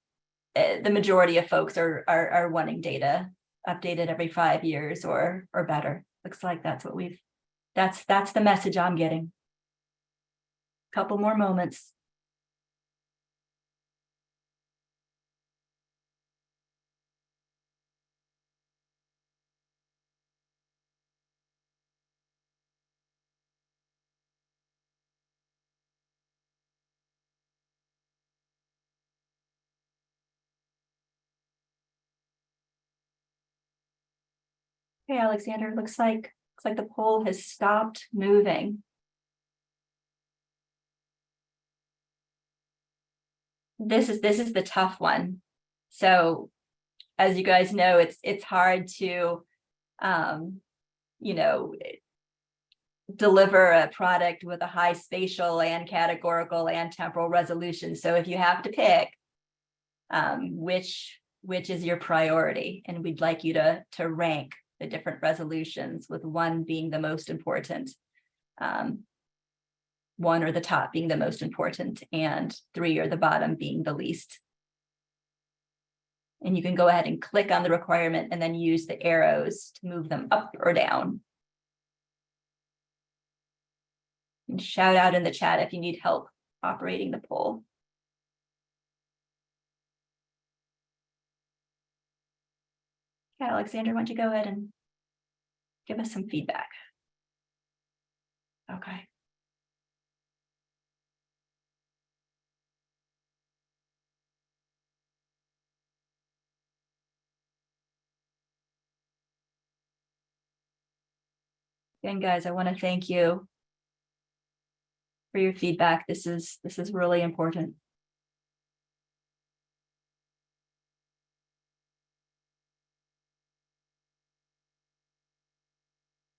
the majority of folks are wanting data updated every 5 years or better. Looks like that's what that's the message I'm getting. Couple more moments. Okay, Alexander, looks like the poll has stopped moving. This is the tough one. So as you guys know, it's hard to you know, deliver a product with a high spatial and categorical and temporal resolution. So if you have to pick which is your priority, and we'd like you to rank the different resolutions, with 1 being the most important, 1 or the top being the most important, and 3 or the bottom being the least. And you can go ahead and click on the requirement and then use the arrows to move them up or down. And shout out in the chat if you need help operating the poll. Okay, Alexander, why don't you go ahead and give us some feedback? Okay. Again, guys, I want to thank you for your feedback. This is really important.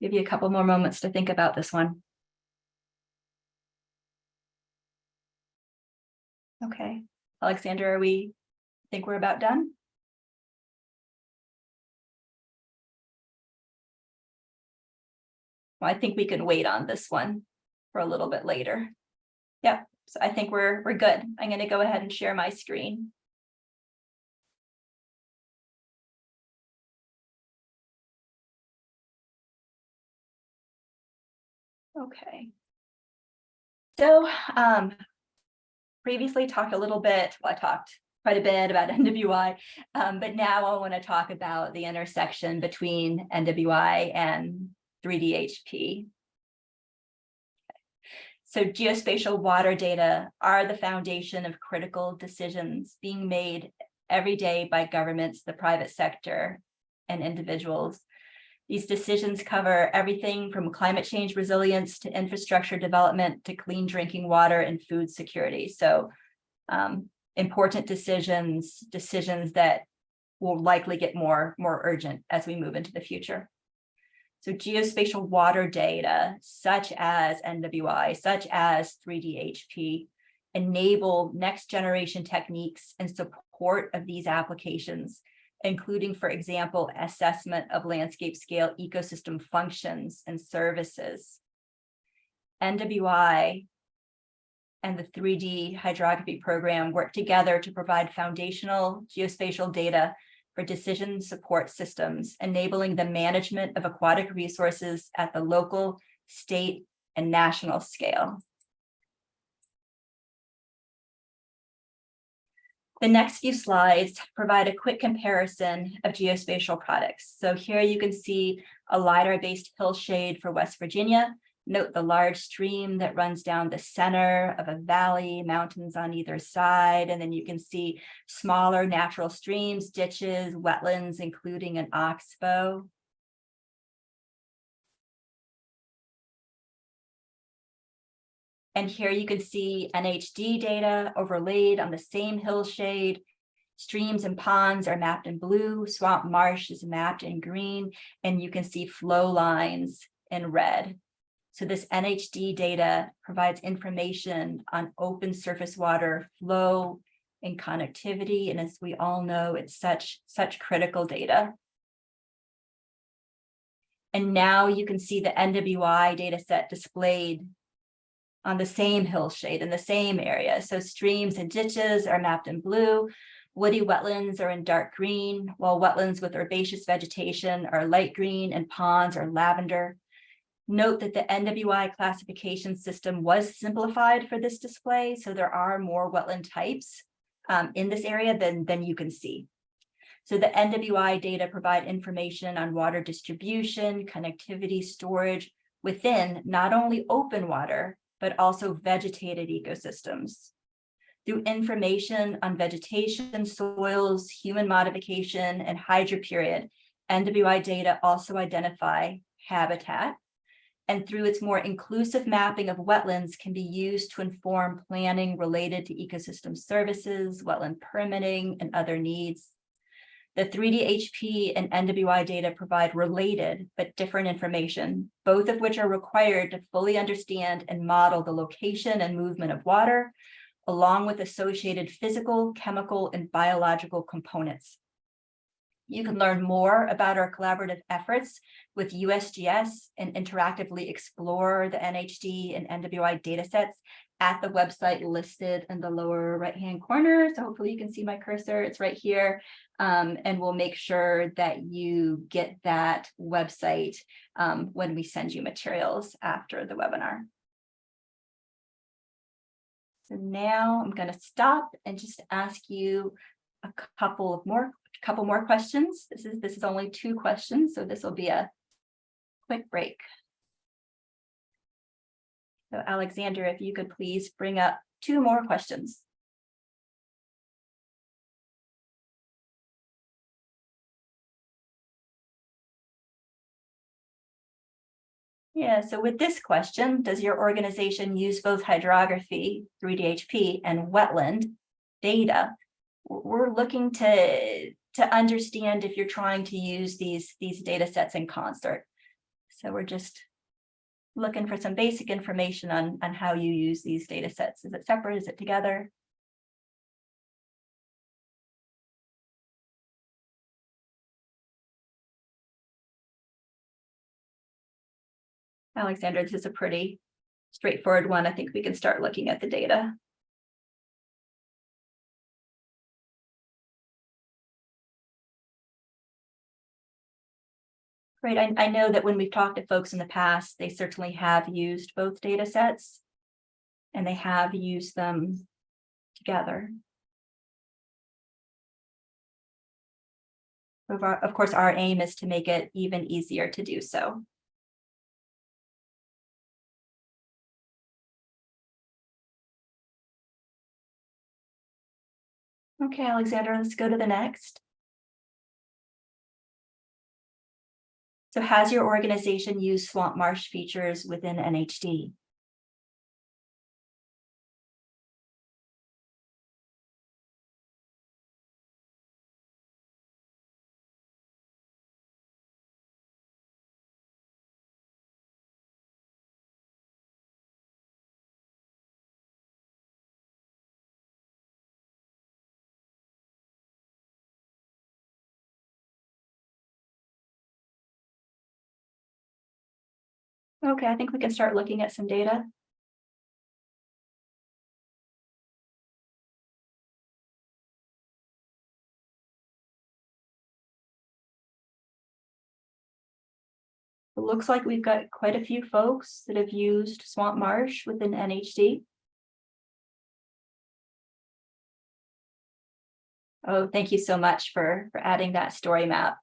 Give you a couple more moments to think about this one. Okay, Alexander, think we're about done? Well, I think we can wait on this one for a little bit later. Yep, so I think we're good. I'm going to go ahead and share my screen. Okay. So previously talked a little bit, well, I talked quite a bit about NWI, but now I want to talk about the intersection between NWI and 3DHP. So geospatial water data are the foundation of critical decisions being made every day by governments, the private sector, and individuals. These decisions cover everything from climate change resilience to infrastructure development to clean drinking water and food security. So important decisions that will likely get more urgent as we move into the future. So geospatial water data, such as NWI, such as 3DHP, enable next generation techniques in support of these applications, including, for example, assessment of landscape scale ecosystem functions and services. NWI and the 3D hydrography program work together to provide foundational geospatial data for decision support systems, enabling the management of aquatic resources at the local, state, and national scale. The next few slides provide a quick comparison of geospatial products. So here you can see a LiDAR-based hillshade for West Virginia. Note the large stream that runs down the center of a valley, mountains on either side, and then you can see smaller natural streams, ditches, wetlands, including an oxbow. And here you can see NHD data overlaid on the same hillshade. Streams and ponds are mapped in blue, swamp marsh is mapped in green, and you can see flow lines in red. So this NHD data provides information on open surface water flow and connectivity. And as we all know, it's such critical data. And now you can see the NWI data set displayed on the same hillshade in the same area. So streams and ditches are mapped in blue, woody wetlands are in dark green, while wetlands with herbaceous vegetation are light green and ponds are lavender. Note that the NWI classification system was simplified for this display, so there are more wetland types in this area than you can see. So the NWI data provide information on water distribution, connectivity, storage within not only open water, but also vegetated ecosystems. Through information on vegetation, soils, human modification, and hydroperiod, NWI data also identify habitat, and through its more inclusive mapping of wetlands can be used to inform planning related to ecosystem services, wetland permitting, and other needs. The 3DHP and NWI data provide related but different information, both of which are required to fully understand and model the location and movement of water, along with associated physical, chemical, and biological components. You can learn more about our collaborative efforts with USGS and interactively explore the NHD and NWI datasets at the website listed in the lower right-hand corner. So hopefully you can see my cursor, it's right here. And we'll make sure that you get that website when we send you materials after the webinar. So now I'm going to stop and just ask you a couple more questions. This is only 2 questions, so this will be a quick break. So Alexander, if you could please bring up 2 more questions. Yeah, so with this question, does your organization use both hydrography, 3DHP, and wetland data? We're looking to understand if you're trying to use these data sets in concert. So we're just looking for some basic information on how you use these data sets. Is it separate? Is it together? Alexander, this is a pretty straightforward one. I think we can start looking at the data. Great. I know that when we've talked to folks in the past, they certainly have used both data sets and they have used them together. Of course, our aim is to make it even easier to do so. Okay, Alexander, let's go to the next. So has your organization used swamp marsh features within NHD? Okay, I think we can start looking at some data. It looks like we've got quite a few folks that have used swamp marsh within NHD. Oh, thank you so much for adding that story map.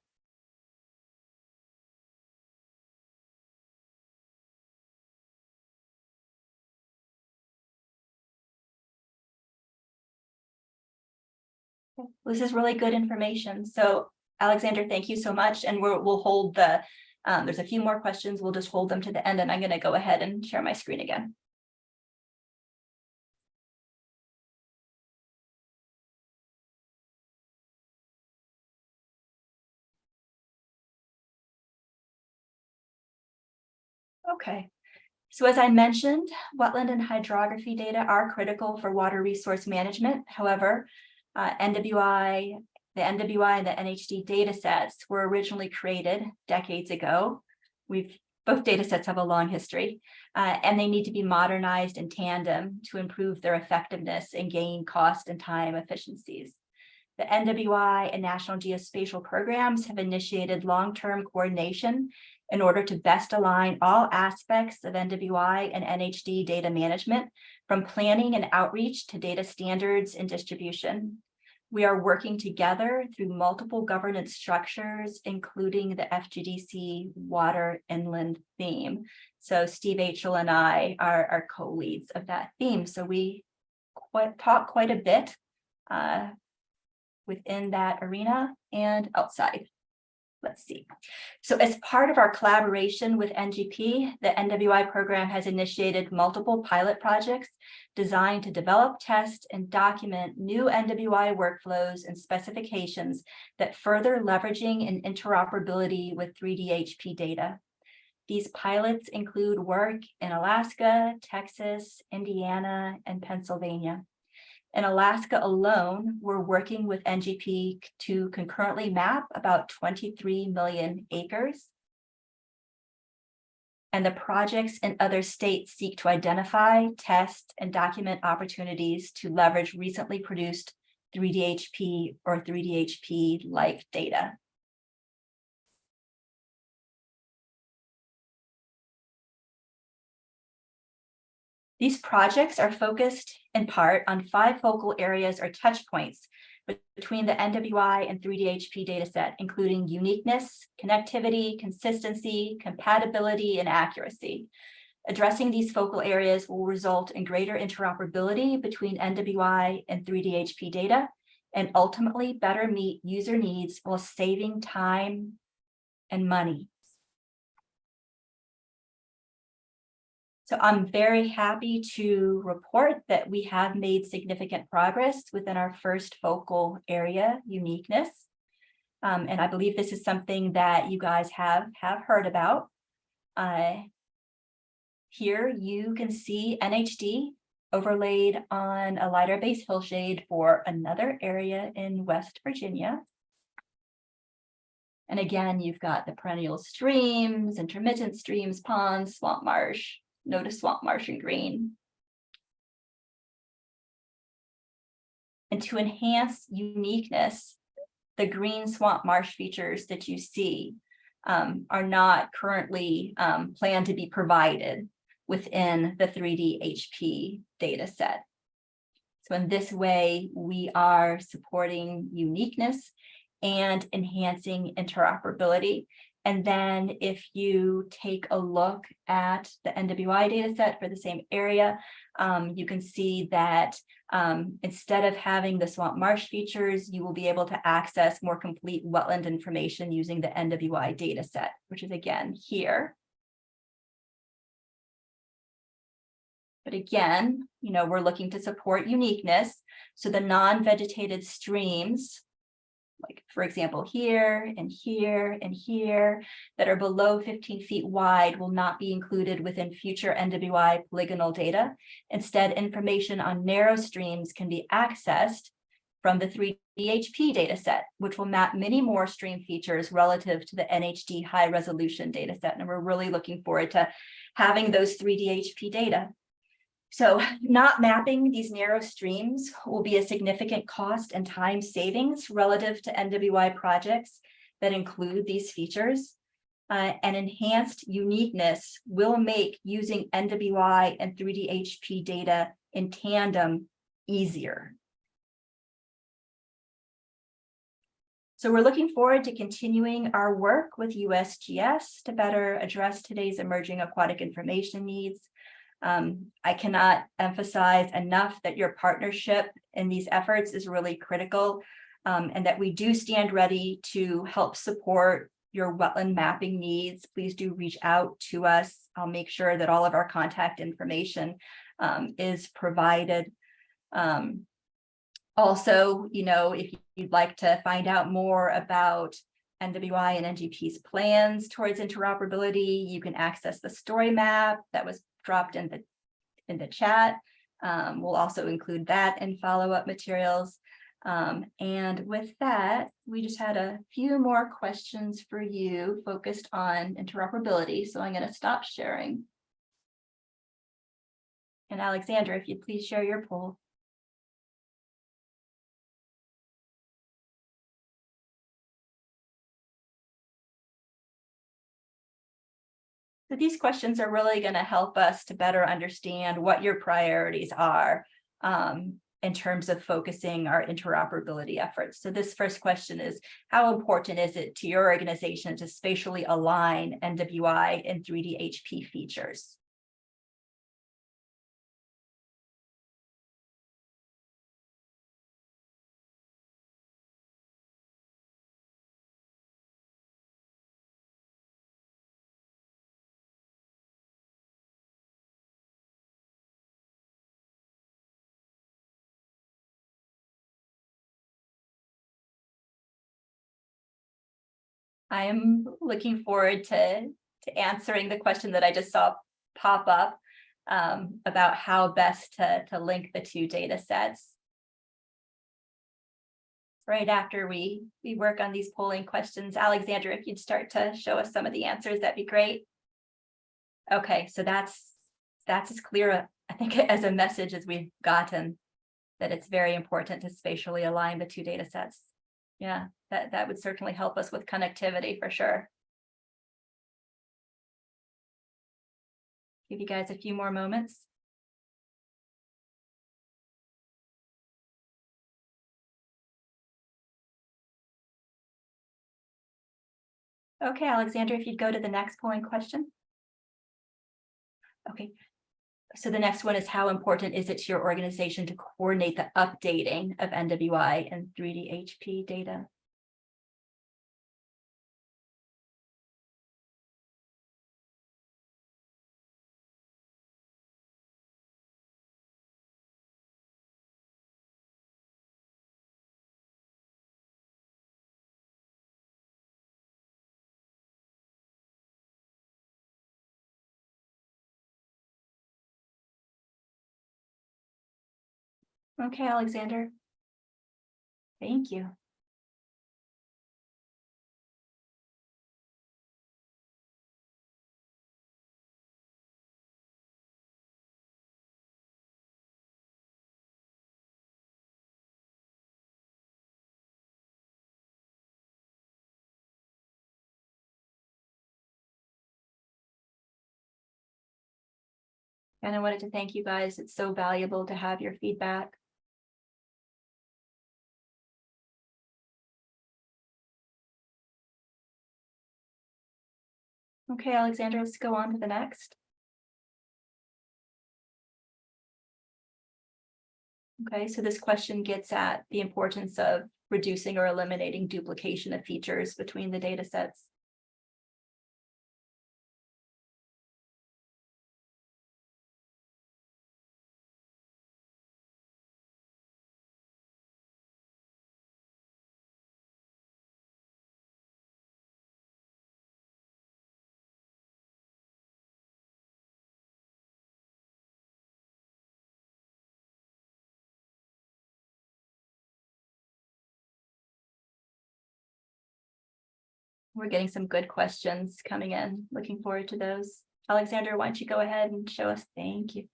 This is really good information. So Alexander, thank you so much. And we'll hold the, there's a few more questions. We'll just hold them to the end and I'm going to go ahead and share my screen again. Okay. So as I mentioned, wetland and hydrography data are critical for water resource management. However, NWI, the NWI and the NHD data sets were originally created decades ago. Both data sets have a long history, and they need to be modernized in tandem to improve their effectiveness and gain cost and time efficiencies. The NWI and National Geospatial Programs have initiated long-term coordination in order to best align all aspects of NWI and NHD data management, from planning and outreach to data standards and distribution. We are working together through multiple governance structures, including the FGDC water inland theme. So Steve H.L. and I are co-leads of that theme. So we talk quite a bit within that arena and outside. Let's see. So as part of our collaboration with NGP, the NWI program has initiated multiple pilot projects designed to develop, test, and document new NWI workflows and specifications that further leveraging and interoperability with 3DHP data. These pilots include work in Alaska, Texas, Indiana, and Pennsylvania. In Alaska alone, we're working with NGP to concurrently map about 23 million acres. And the projects in other states seek to identify, test, and document opportunities to leverage recently produced 3DHP or 3DHP-like data. These projects are focused in part on 5 focal areas or touch points between the NWI and 3DHP dataset, including uniqueness, connectivity, consistency, compatibility, and accuracy. Addressing these focal areas will result in greater interoperability between NWI and 3DHP data, and ultimately better meet user needs while saving time and money. So I'm very happy to report that we have made significant progress within our first focal area, uniqueness. And I believe this is something that you guys have heard about. Here you can see NHD overlaid on a lighter base hillshade for another area in West Virginia. And again, you've got the perennial streams, intermittent streams, ponds, swamp marsh. Notice swamp marsh in green. And to enhance uniqueness, the green swamp marsh features that you see are not currently planned to be provided within the 3DHP data set. So in this way, we are supporting uniqueness and enhancing interoperability. And then if you take a look at the NWI data set for the same area, you can see that instead of having the swamp marsh features, you will be able to access more complete wetland information using the NWI data set, which is again here. But again, we're looking to support uniqueness. So the non-vegetated streams, like for example, here and here and here, that are below 15 feet wide will not be included within future NWI polygonal data. Instead, information on narrow streams can be accessed from the 3DHP dataset, which will map many more stream features relative to the NHD high resolution dataset. And we're really looking forward to having those 3DHP data. So not mapping these narrow streams will be a significant cost and time savings relative to NWI projects that include these features. And enhanced uniqueness will make using NWI and 3DHP data in tandem easier. So we're looking forward to continuing our work with USGS to better address today's emerging aquatic information needs. I cannot emphasize enough that your partnership in these efforts is really critical, and that we do stand ready to help support your wetland mapping needs. Please do reach out to us. I'll make sure that all of our contact information is provided. Also, if you'd like to find out more about NWI and NGP's plans towards interoperability, you can access the story map that was dropped in the chat. We'll also include that in follow-up materials. And with that, we just had a few more questions for you focused on interoperability. So I'm going to stop sharing. And Alexandra, if you'd please share your poll. So these questions are really going to help us to better understand what your priorities are in terms of focusing our interoperability efforts. So this first question is, how important is it to your organization to spatially align NWI and 3DHP features? I am looking forward to answering the question that I just saw pop up about how best to link the two data sets. Right after we work on these polling questions, Alexandra, if you'd start to show us some of the answers, that'd be great. Okay, so that's as clear, I think, as a message as we've gotten, that it's very important to spatially align the two data sets. Yeah, that would certainly help us with connectivity for sure. Give you guys a few more moments. Okay, Alexander, if you'd go to the next polling question. Okay, so the next one is, how important is it to your organization to coordinate the updating of NWI and 3D HP data? Okay, Alexander. Thank you. And I wanted to thank you guys. It's so valuable to have your feedback. Okay, Alexander, let's go on to the next. Okay, so this question gets at the importance of reducing or eliminating duplication of features between the data sets. We're getting some good questions coming in. Looking forward to those. Alexander, why don't you go ahead and show us? Thank you.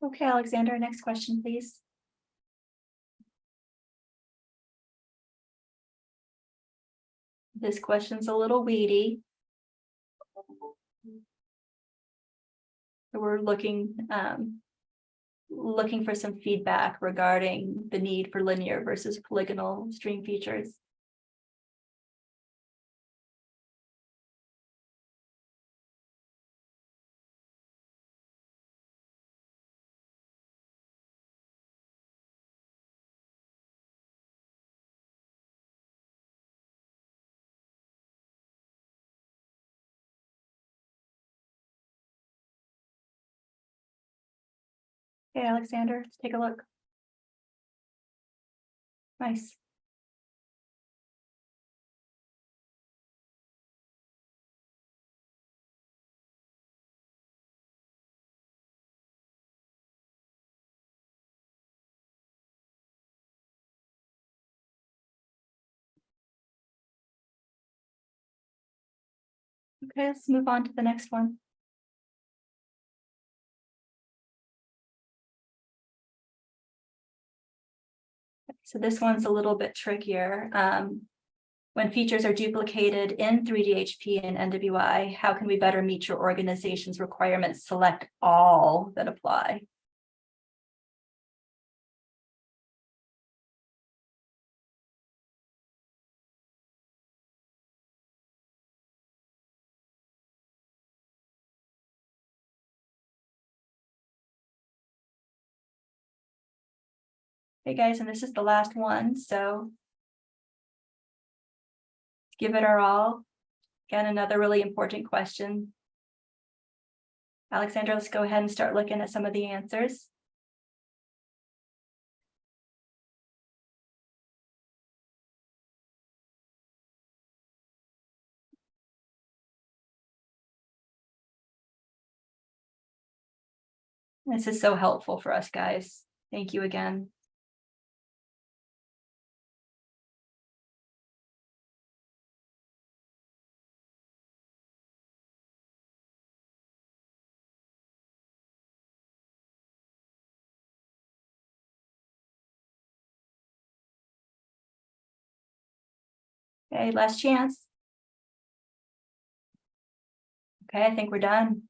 Okay, Alexander, next question, please. This question's a little weedy. So we're looking for some feedback regarding the need for linear versus polygonal stream features. Okay, Alexander, let's take a look. Nice. Okay, let's move on to the next one. So this one's a little bit trickier. When features are duplicated in 3DHP and NWI, how can we better meet your organization's requirements? Select all that apply. Hey guys, and this is the last one, so give it our all. Again, another really important question. Alexandra, let's go ahead and start looking at some of the answers. This is so helpful for us, guys. Thank you again. Okay, last chance. Okay, I think we're done.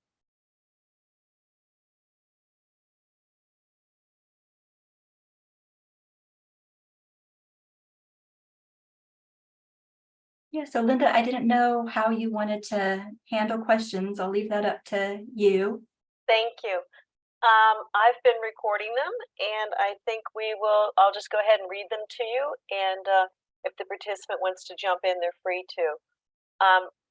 Yeah, so Linda, I didn't know how you wanted to handle questions. I'll leave that up to you. Thank you. I've been recording them, and I think I'll just go ahead and read them to you, and if the participant wants to jump in, they're free to.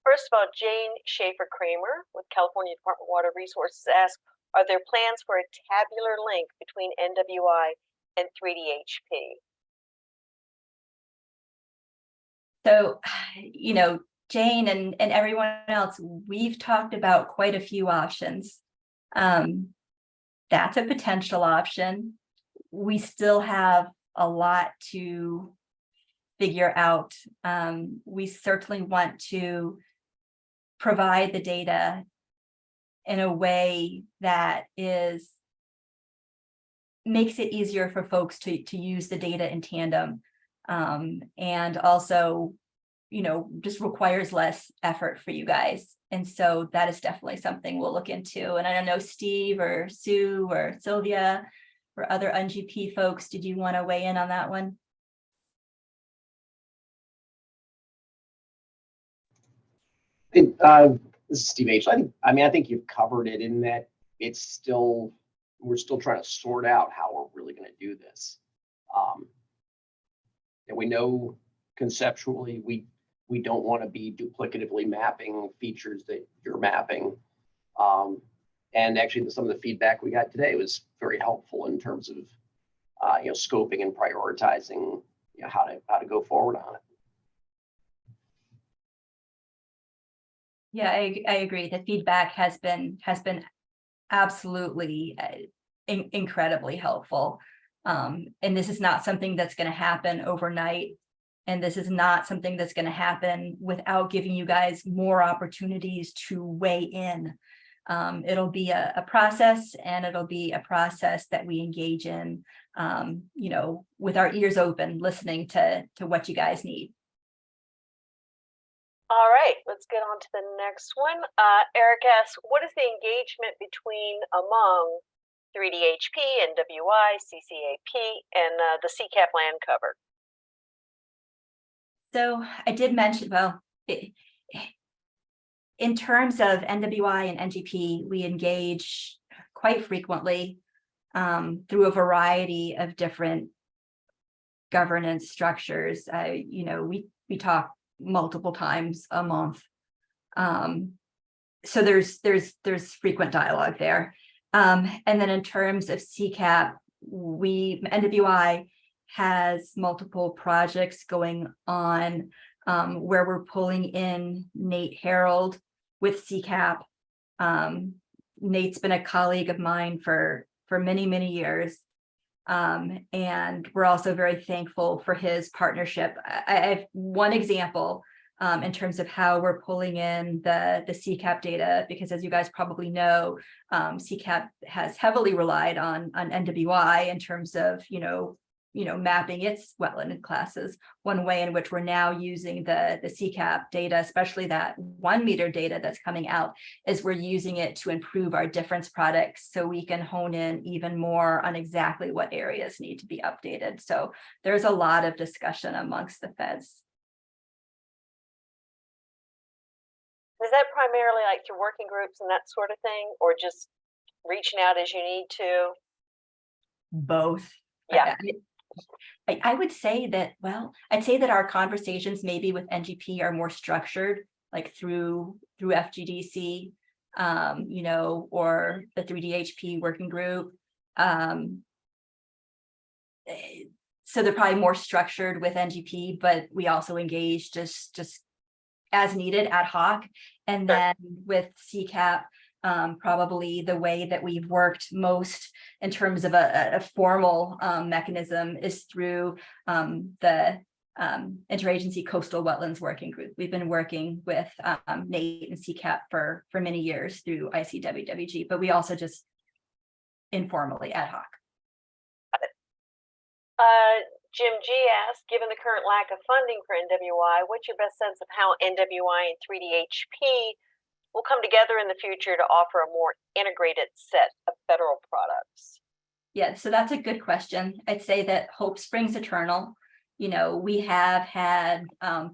First of all, Jane Schaefer-Kramer with California Department of Water Resources asks, are there plans for a tabular link between NWI and 3D-HP? So, you know, Jane and everyone else, we've talked about quite a few options. That's a potential option. We still have a lot to figure out. We certainly want to provide the data in a way that makes it easier for folks to use the data in tandem. And also, you know, just requires less effort for you guys. And so that is definitely something we'll look into. And I don't know, Steve or Sue or Sylvia or other NGP folks, did you want to weigh in on that one? This is Steve H. I think you've covered it in that we're still trying to sort out how we're really going to do this. And we know conceptually we don't want to be duplicatively mapping features that you're mapping. And actually some of the feedback we got today was very helpful in terms of scoping and prioritizing how to go forward on it. Yeah, I agree. The feedback has been absolutely incredibly helpful. And this is not something that's going to happen overnight. And this is not something that's going to happen without giving you guys more opportunities to weigh in. It'll be a process, and it'll be a process that we engage in, with our ears open, listening to what you guys need. All right, let's get on to the next one. Eric asks, what is the engagement among 3D-HP, NWI, CCAP, and the CCAP land cover? So I did mention, in terms of NWI and NGP, we engage quite frequently through a variety of different governance structures. We talk multiple times a month. So there's frequent dialogue there. And then in terms of CCAP, NWI has multiple projects going on where we're pulling in Nate Harold with CCAP. Nate's been a colleague of mine for many, many years. And we're also very thankful for his partnership. I have one example in terms of how we're pulling in the CCAP data, because as you guys probably know, CCAP has heavily relied on NWI in terms of, mapping its wetland classes. One way in which we're now using the CCAP data, especially that 1 meter data that's coming out, is we're using it to improve our difference products so we can hone in even more on exactly what areas need to be updated. So there's a lot of discussion amongst the feds. Is that primarily like through working groups and that sort of thing, or just reaching out as you need to? Both. Yeah. I would say that, I'd say that our conversations maybe with NGP are more structured, like through FGDC, or the 3D-HP working group. So they're probably more structured with NGP, but we also engage just as needed, ad hoc. And then with CCAP, probably the way that we've worked most in terms of a formal mechanism is through the Interagency Coastal Wetlands Working Group. We've been working with Nate and CCAP for many years through ICWWG, but we also just informally ad hoc. Jim G asked, given the current lack of funding for NWI, what's your best sense of how NWI and 3D-HP will come together in the future to offer a more integrated set of federal products? Yeah, so that's a good question. I'd say that hope springs eternal. You know, we have had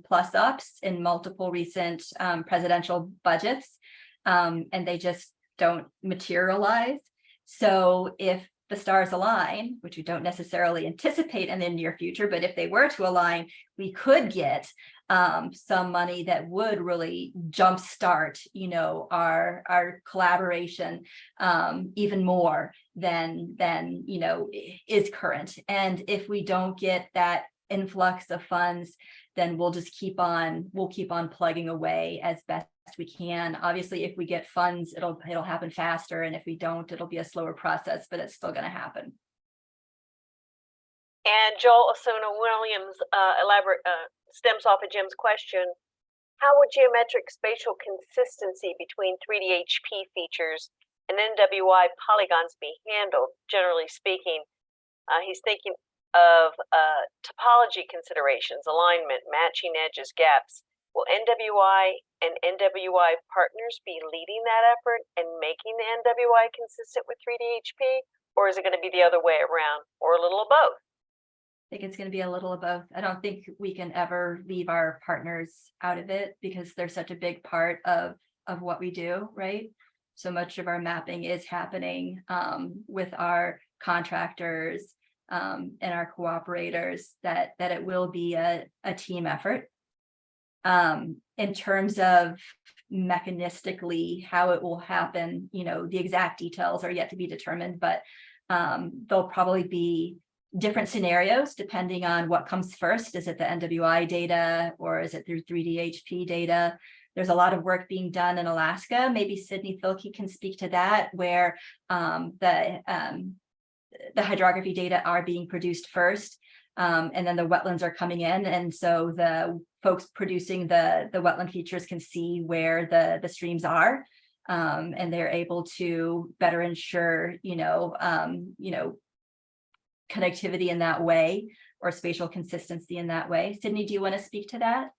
plus ups in multiple recent presidential budgets, and they just don't materialize. So if the stars align, which we don't necessarily anticipate in the near future, but if they were to align, we could get some money that would really jumpstart, you know, our collaboration even more than you know is current. And if we don't get that influx of funds, then we'll keep on plugging away as best we can. Obviously, if we get funds, it'll happen faster, and if we don't, it'll be a slower process, but it's still going to happen. And Joel Osuna Williams stems off of Jim's question. How would geometric spatial consistency between 3D-HP features and NWI polygons be handled, generally speaking? He's thinking of topology considerations, alignment, matching edges, gaps. Will NWI and NWI partners be leading that effort and making the NWI consistent with 3D-HP, or is it going to be the other way around, or a little of both? I think it's going to be a little of both. I don't think we can ever leave our partners out of it because they're such a big part of what we do, right? So much of our mapping is happening with our contractors and our cooperators that it will be a team effort. In terms of mechanistically how it will happen, you know, the exact details are yet to be determined, but there'll probably be different scenarios depending on what comes first. Is it the NWI data or is it through 3D-HP data? There's a lot of work being done in Alaska. Maybe Sydney Filkey can speak to that, where the hydrography data are being produced first, and then the wetlands are coming in. And so the folks producing the wetland features can see where the streams are, and they're able to better ensure, connectivity in that way, or spatial consistency in that way. Sydney, do you want to speak to that?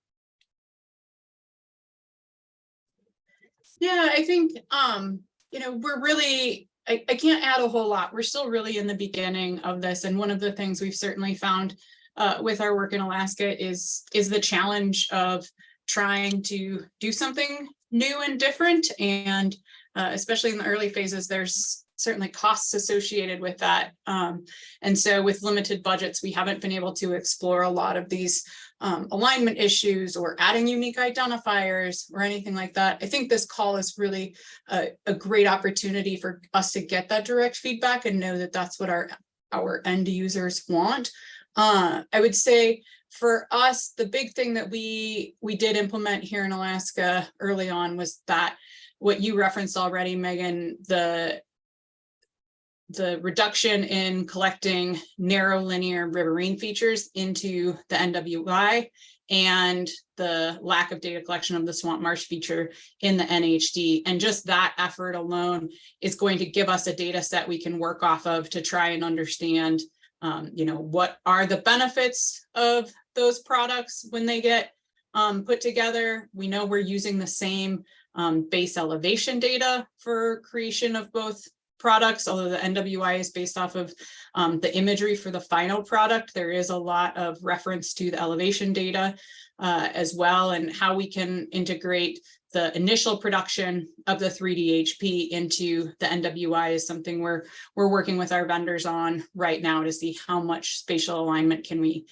Yeah, I think, we're really, I can't add a whole lot. We're still really in the beginning of this. And one of the things we've certainly found with our work in Alaska is the challenge of trying to do something new and different. And especially in the early phases, there's certainly costs associated with that. And so with limited budgets, we haven't been able to explore a lot of these alignment issues or adding unique identifiers or anything like that. I think this call is really a great opportunity for us to get that direct feedback and know that that's what our end users want. I would say for us, the big thing that we did implement here in Alaska early on was that what you referenced already, Megan, the reduction in collecting narrow linear riverine features into the NWI and the lack of data collection of the swamp marsh feature in the NHD. And just that effort alone is going to give us a data set we can work off of to try and understand, what are the benefits of those products when they get put together. We know we're using the same base elevation data for creation of both products, although the NWI is based off of the imagery for the final product. There is a lot of reference to the elevation data as well, and how we can integrate the initial production of the 3D-HP into the NWI is something we're working with our vendors on right now to see how much spatial alignment can we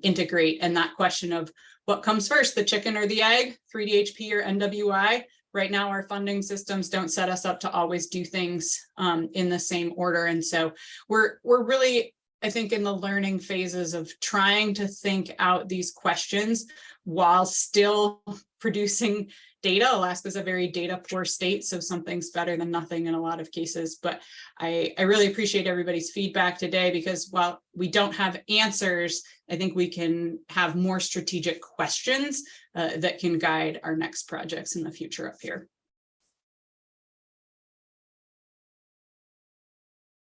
integrate. And that question of what comes first, the chicken or the egg, 3D-HP or NWI? Right now, our funding systems don't set us up to always do things in the same order. And so we're really, I think, in the learning phases of trying to think out these questions while still producing data. Alaska is a very data poor state, so something's better than nothing in a lot of cases. But I really appreciate everybody's feedback today, because while we don't have answers, I think we can have more strategic questions that can guide our next projects in the future up here.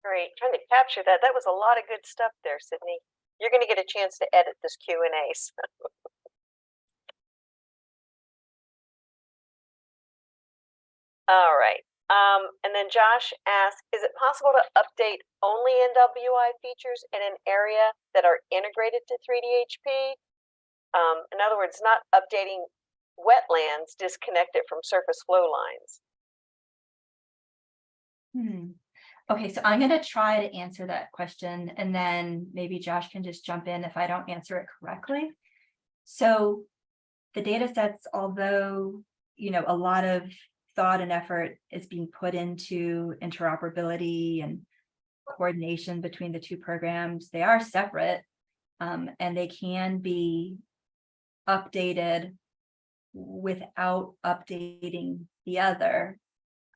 Great, trying to capture that. That was a lot of good stuff there, Sydney. You're going to get a chance to edit this Q&A. So. All right. And then Josh asked, is it possible to update only NWI features in an area that are integrated to 3D-HP? In other words, not updating wetlands disconnected from surface flow lines. Okay, so I'm going to try to answer that question, and then maybe Josh can just jump in if I don't answer it correctly. So the data sets, although, you know, a lot of thought and effort is being put into interoperability and coordination between the two programs, they are separate, and they can be updated without updating the other.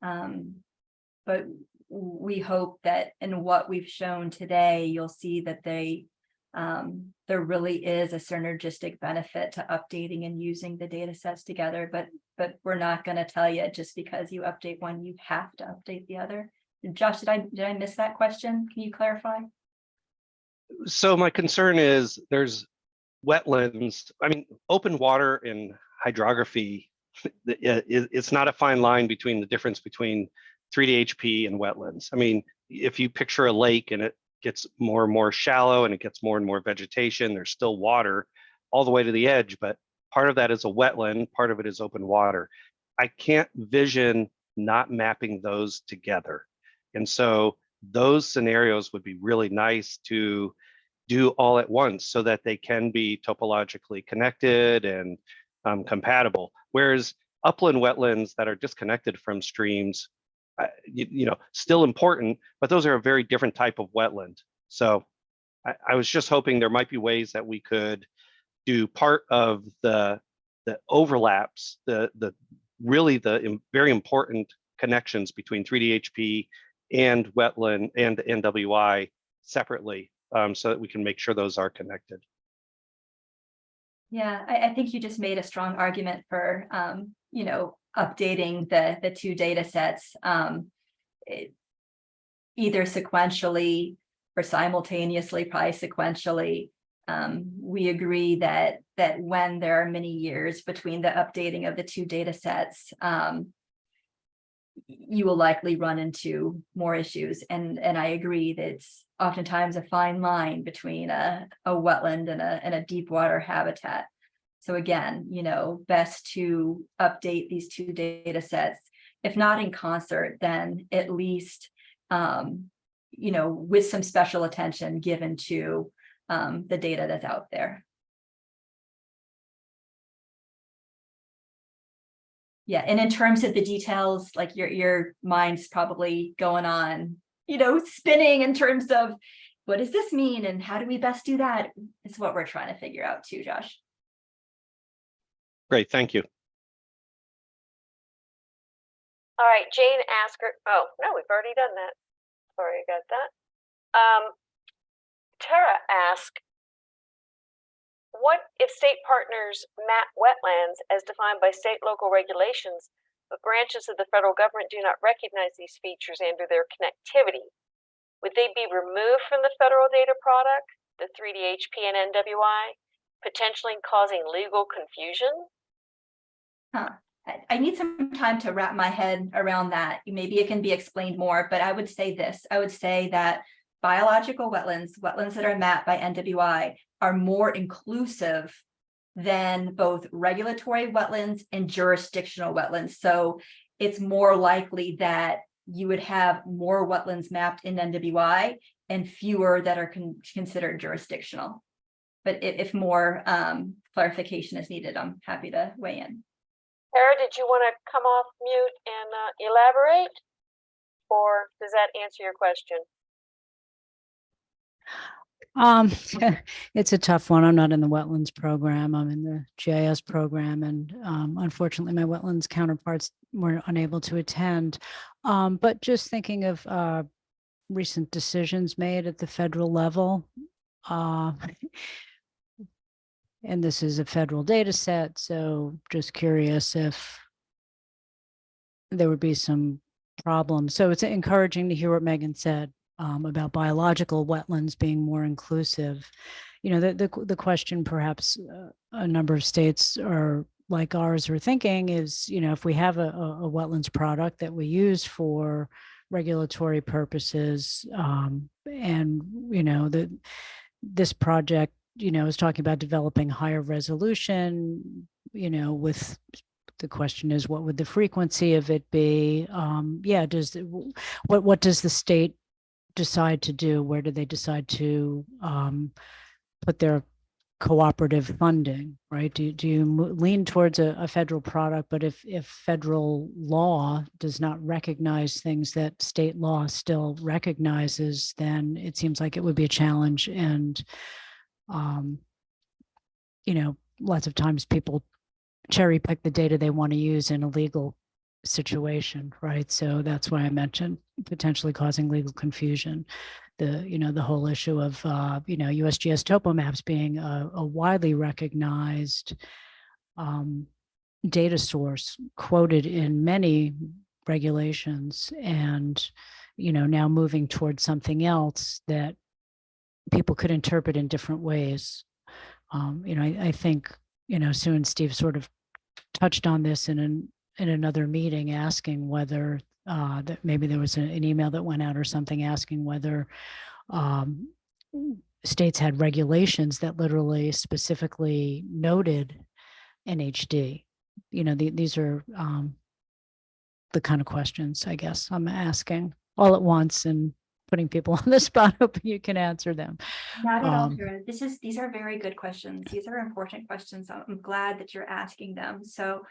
But we hope that in what we've shown today, you'll see that there really is a synergistic benefit to updating and using the data sets together, but we're not going to tell you just because you update one, you have to update the other. Josh, did I miss that question? Can you clarify? So my concern is there's wetlands. I mean, open water and hydrography, it's not a fine line between the difference between 3D-HP and wetlands. I mean, if you picture a lake and it gets more and more shallow and it gets more and more vegetation, there's still water all the way to the edge, but part of that is a wetland, part of it is open water. I can't vision not mapping those together. And so those scenarios would be really nice to do all at once so that they can be topologically connected and compatible. Whereas upland wetlands that are disconnected from streams, you know, still important, but those are a very different type of wetland. So I was just hoping there might be ways that we could do part of the overlaps, the very important connections between 3D-HP and wetland and NWI separately, so that we can make sure those are connected. Yeah, I think you just made a strong argument for, you know, updating the two data sets either sequentially or simultaneously, probably sequentially. We agree that when there are many years between the updating of the two data sets, you will likely run into more issues. And I agree that it's oftentimes a fine line between a wetland and a deep water habitat. So again, you know, best to update these two data sets, if not in concert, then at least, you know, with some special attention given to the data that's out there. Yeah, and in terms of the details, like your mind's probably going on, you know, spinning in terms of what does this mean and how do we best do that? It's what we're trying to figure out too, Josh. Great, thank you. All right, Jane Asker. Oh, no, we've already done that. Sorry, I got that. Tara asked, what if state partners map wetlands as defined by state local regulations, but branches of the federal government do not recognize these features and/or their connectivity? Would they be removed from the federal data product, the 3D-HP and NWI, potentially causing legal confusion? I need some time to wrap my head around that. Maybe it can be explained more, but I would say this. I would say that biological wetlands that are mapped by NWI, are more inclusive than both regulatory wetlands and jurisdictional wetlands. So it's more likely that you would have more wetlands mapped in NWI and fewer that are considered jurisdictional. But if more clarification is needed, I'm happy to weigh in. Tara, did you want to come off mute and elaborate? Or does that answer your question? It's a tough one. I'm not in the wetlands program. I'm in the GIS program, and unfortunately, my wetlands counterparts were unable to attend. But just thinking of recent decisions made at the federal level, and this is a federal data set, so just curious if there would be some problems. So it's encouraging to hear what Megan said, about biological wetlands being more inclusive. You know, the question perhaps a number of states are like ours are thinking is, you know, if we have a wetlands product that we use for regulatory purposes, and, you know, this project, you know, is talking about developing higher resolution, you know, with the question is, what would the frequency of it be? Yeah, what does the state decide to do? Where do they decide to put their cooperative funding, right? Do you lean towards a federal product, but if federal law does not recognize things that state law still recognizes, then it seems like it would be a challenge. And, you know, lots of times people cherry pick the data they want to use in a legal situation, right? So that's why I mentioned potentially causing legal confusion. You know, the whole issue of, you know, USGS topo maps being a widely recognized data source quoted in many regulations, and, you know, now moving towards something else that people could interpret in different ways. You know, I think, you know, Sue and Steve sort of touched on this in another meeting, asking whether that maybe there was an email that went out or something asking whether states had regulations that literally specifically noted NHD. You know, these are the kind of questions I guess I'm asking all at once and putting people on the spot, hoping you can answer them. Not at all, Tara. These are very good questions. These are important questions. I'm glad that you're asking them. So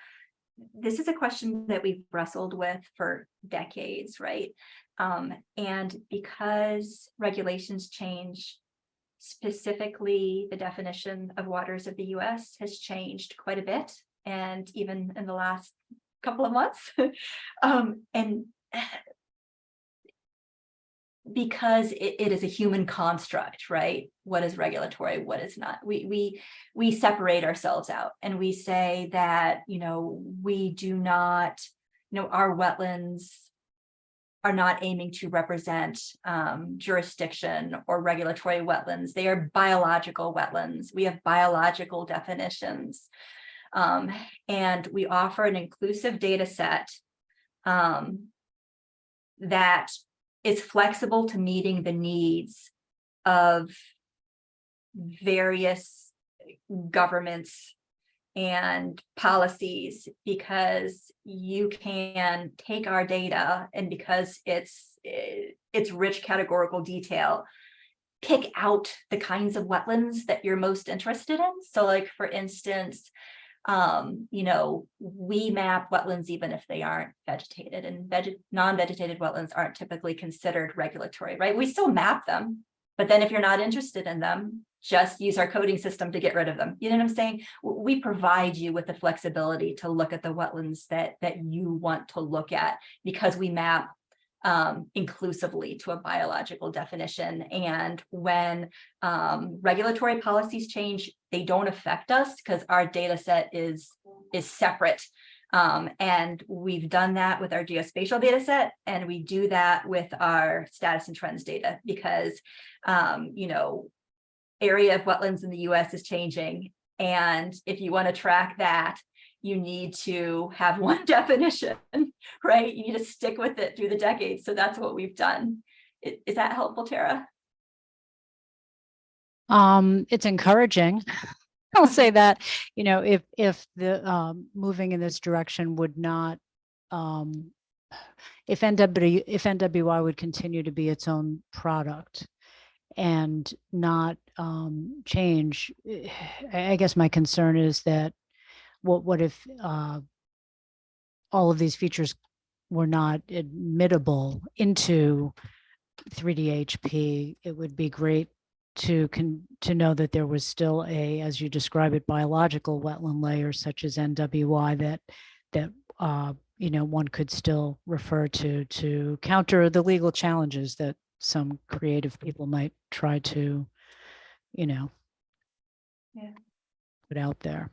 this is a question that we've wrestled with for decades, right? And because regulations change, specifically the definition of waters of the US has changed quite a bit, and even in the last couple of months. And because it is a human construct, right? What is regulatory, what is not? We separate ourselves out and we say that, you know, we do not, you know, our wetlands are not aiming to represent jurisdiction or regulatory wetlands. They are biological wetlands. We have biological definitions. And we offer an inclusive data set that is flexible to meeting the needs of various governments and policies, because you can take our data and because it's rich categorical detail, pick out the kinds of wetlands that you're most interested in. So like, for instance, you know, we map wetlands even if they aren't vegetated, and non-vegetated wetlands aren't typically considered regulatory, right? We still map them, but then if you're not interested in them, just use our coding system to get rid of them. You know what I'm saying? We provide you with the flexibility to look at the wetlands that you want to look at, because we map inclusively to a biological definition. And when regulatory policies change, they don't affect us because our data set is separate. And we've done that with our geospatial data set, and we do that with our status and trends data, because you know, area of wetlands in the US is changing. And if you want to track that, you need to have one definition, right? You need to stick with it through the decades. So that's what we've done. Is that helpful, Tara? It's encouraging. I'll say that, you know, if the moving in this direction would not, if NWI would continue to be its own product and not change, I guess my concern is that what if all of these features were not admittable into 3DHP? It would be great to know that there was still a, as you describe it, biological wetland layer such as NWI that you know, one could still refer to counter the legal challenges that some creative people might try to, you know, put out there.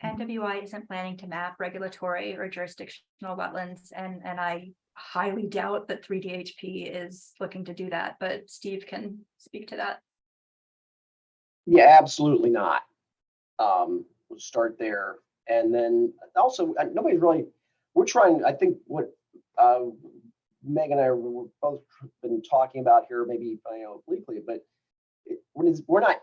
NWI isn't planning to map regulatory or jurisdictional wetlands, and I highly doubt that 3DHP is looking to do that, but Steve can speak to that. Yeah, absolutely not. We'll start there. And then also, nobody's really, we're trying, I think what Meg and I were both been talking about here, maybe obliquely, but we're not,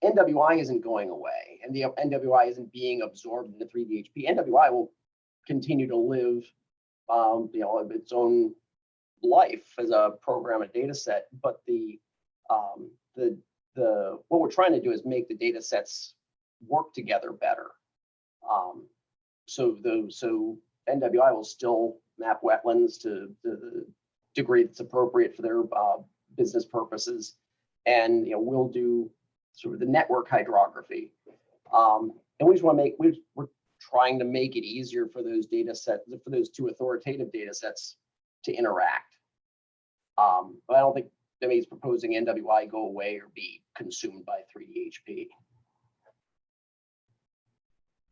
NWI isn't going away, and the NWI isn't being absorbed into 3DHP. NWI will continue to live, its own life as a program, a data set, but what we're trying to do is make the data sets work together better. So NWI will still map wetlands to the degree that's appropriate for their business purposes, and we'll do sort of the network hydrography. And we just want to we're trying to make it easier for those data sets, for those two authoritative data sets to interact. But I don't think anybody's proposing NWI go away or be consumed by 3DHP.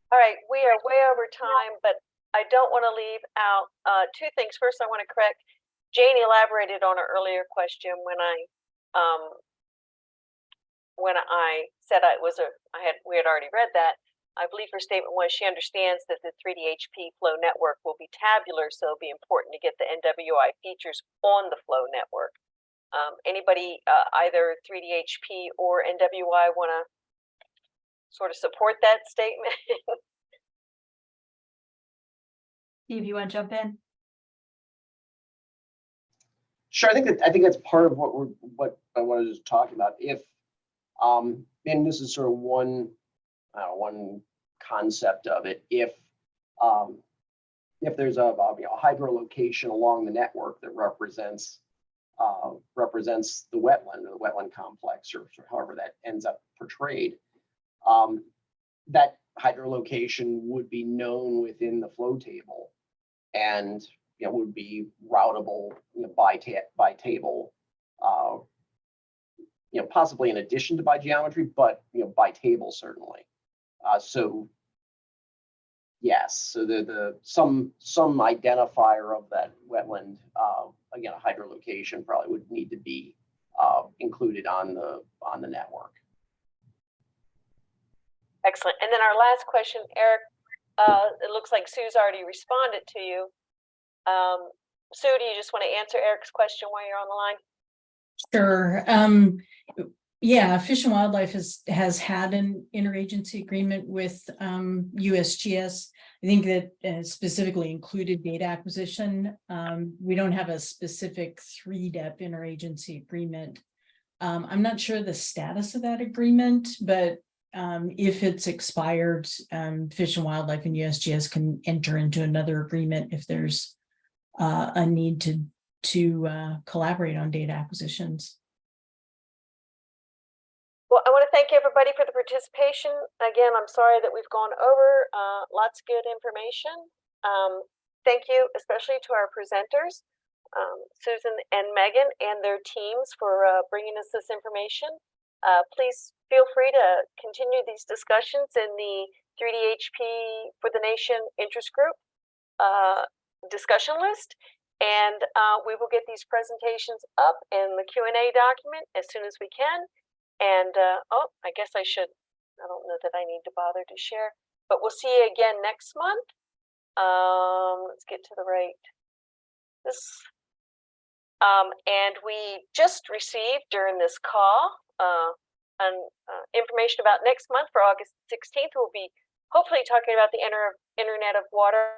All right, we are way over time, but I don't want to leave out two things. First, I want to correct, Jane elaborated on an earlier question when I said we had already read that. I believe her statement was she understands that the 3DHP flow network will be tabular, so it'll be important to get the NWI features on the flow network. Anybody, either 3DHP or NWI, want to sort of support that statement? Steve, you want to jump in? Sure, I think that's part of what I wanted to talk about. If and this is sort of one concept of it. If there's a hydrolocation along the network that represents the wetland or the wetland complex, or however that ends up portrayed, that hydrolocation would be known within the flow table, and would be routable by table, possibly in addition to by geometry, but by table certainly. So yes, so some identifier of that wetland, again, a hydrolocation probably would need to be included on the network. Excellent. And then our last question, Eric, it looks like Sue's already responded to you. Sue, do you just want to answer Eric's question while you're on the line? Sure. Yeah, Fish and Wildlife has had an interagency agreement with USGS. I think that specifically included data acquisition. We don't have a specific 3DEP interagency agreement. I'm not sure the status of that agreement, but if it's expired, Fish and Wildlife and USGS can enter into another agreement if there's a need to collaborate on data acquisitions. Well, I want to thank everybody for the participation. Again, I'm sorry that we've gone over lots of good information. Thank you, especially to our presenters, Susan and Megan and their teams for bringing us this information. Please feel free to continue these discussions in the 3DHP for the Nation interest group discussion list. And we will get these presentations up in the Q&A document as soon as we can. And I guess I don't know that I need to bother to share, but we'll see you again next month. Let's get to the right. And we just received during this call information about next month for August 16th. We'll be hopefully talking about the Internet of Water.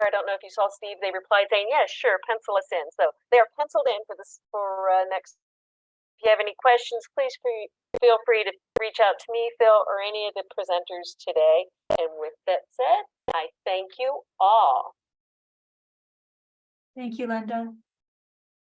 I don't know if you saw, Steve, they replied saying, yes, sure, pencil us in. So they are penciled in for next. If you have any questions, please feel free to reach out to me, Phil, or any of the presenters today. And with that said, I thank you all. Thank you, Linda.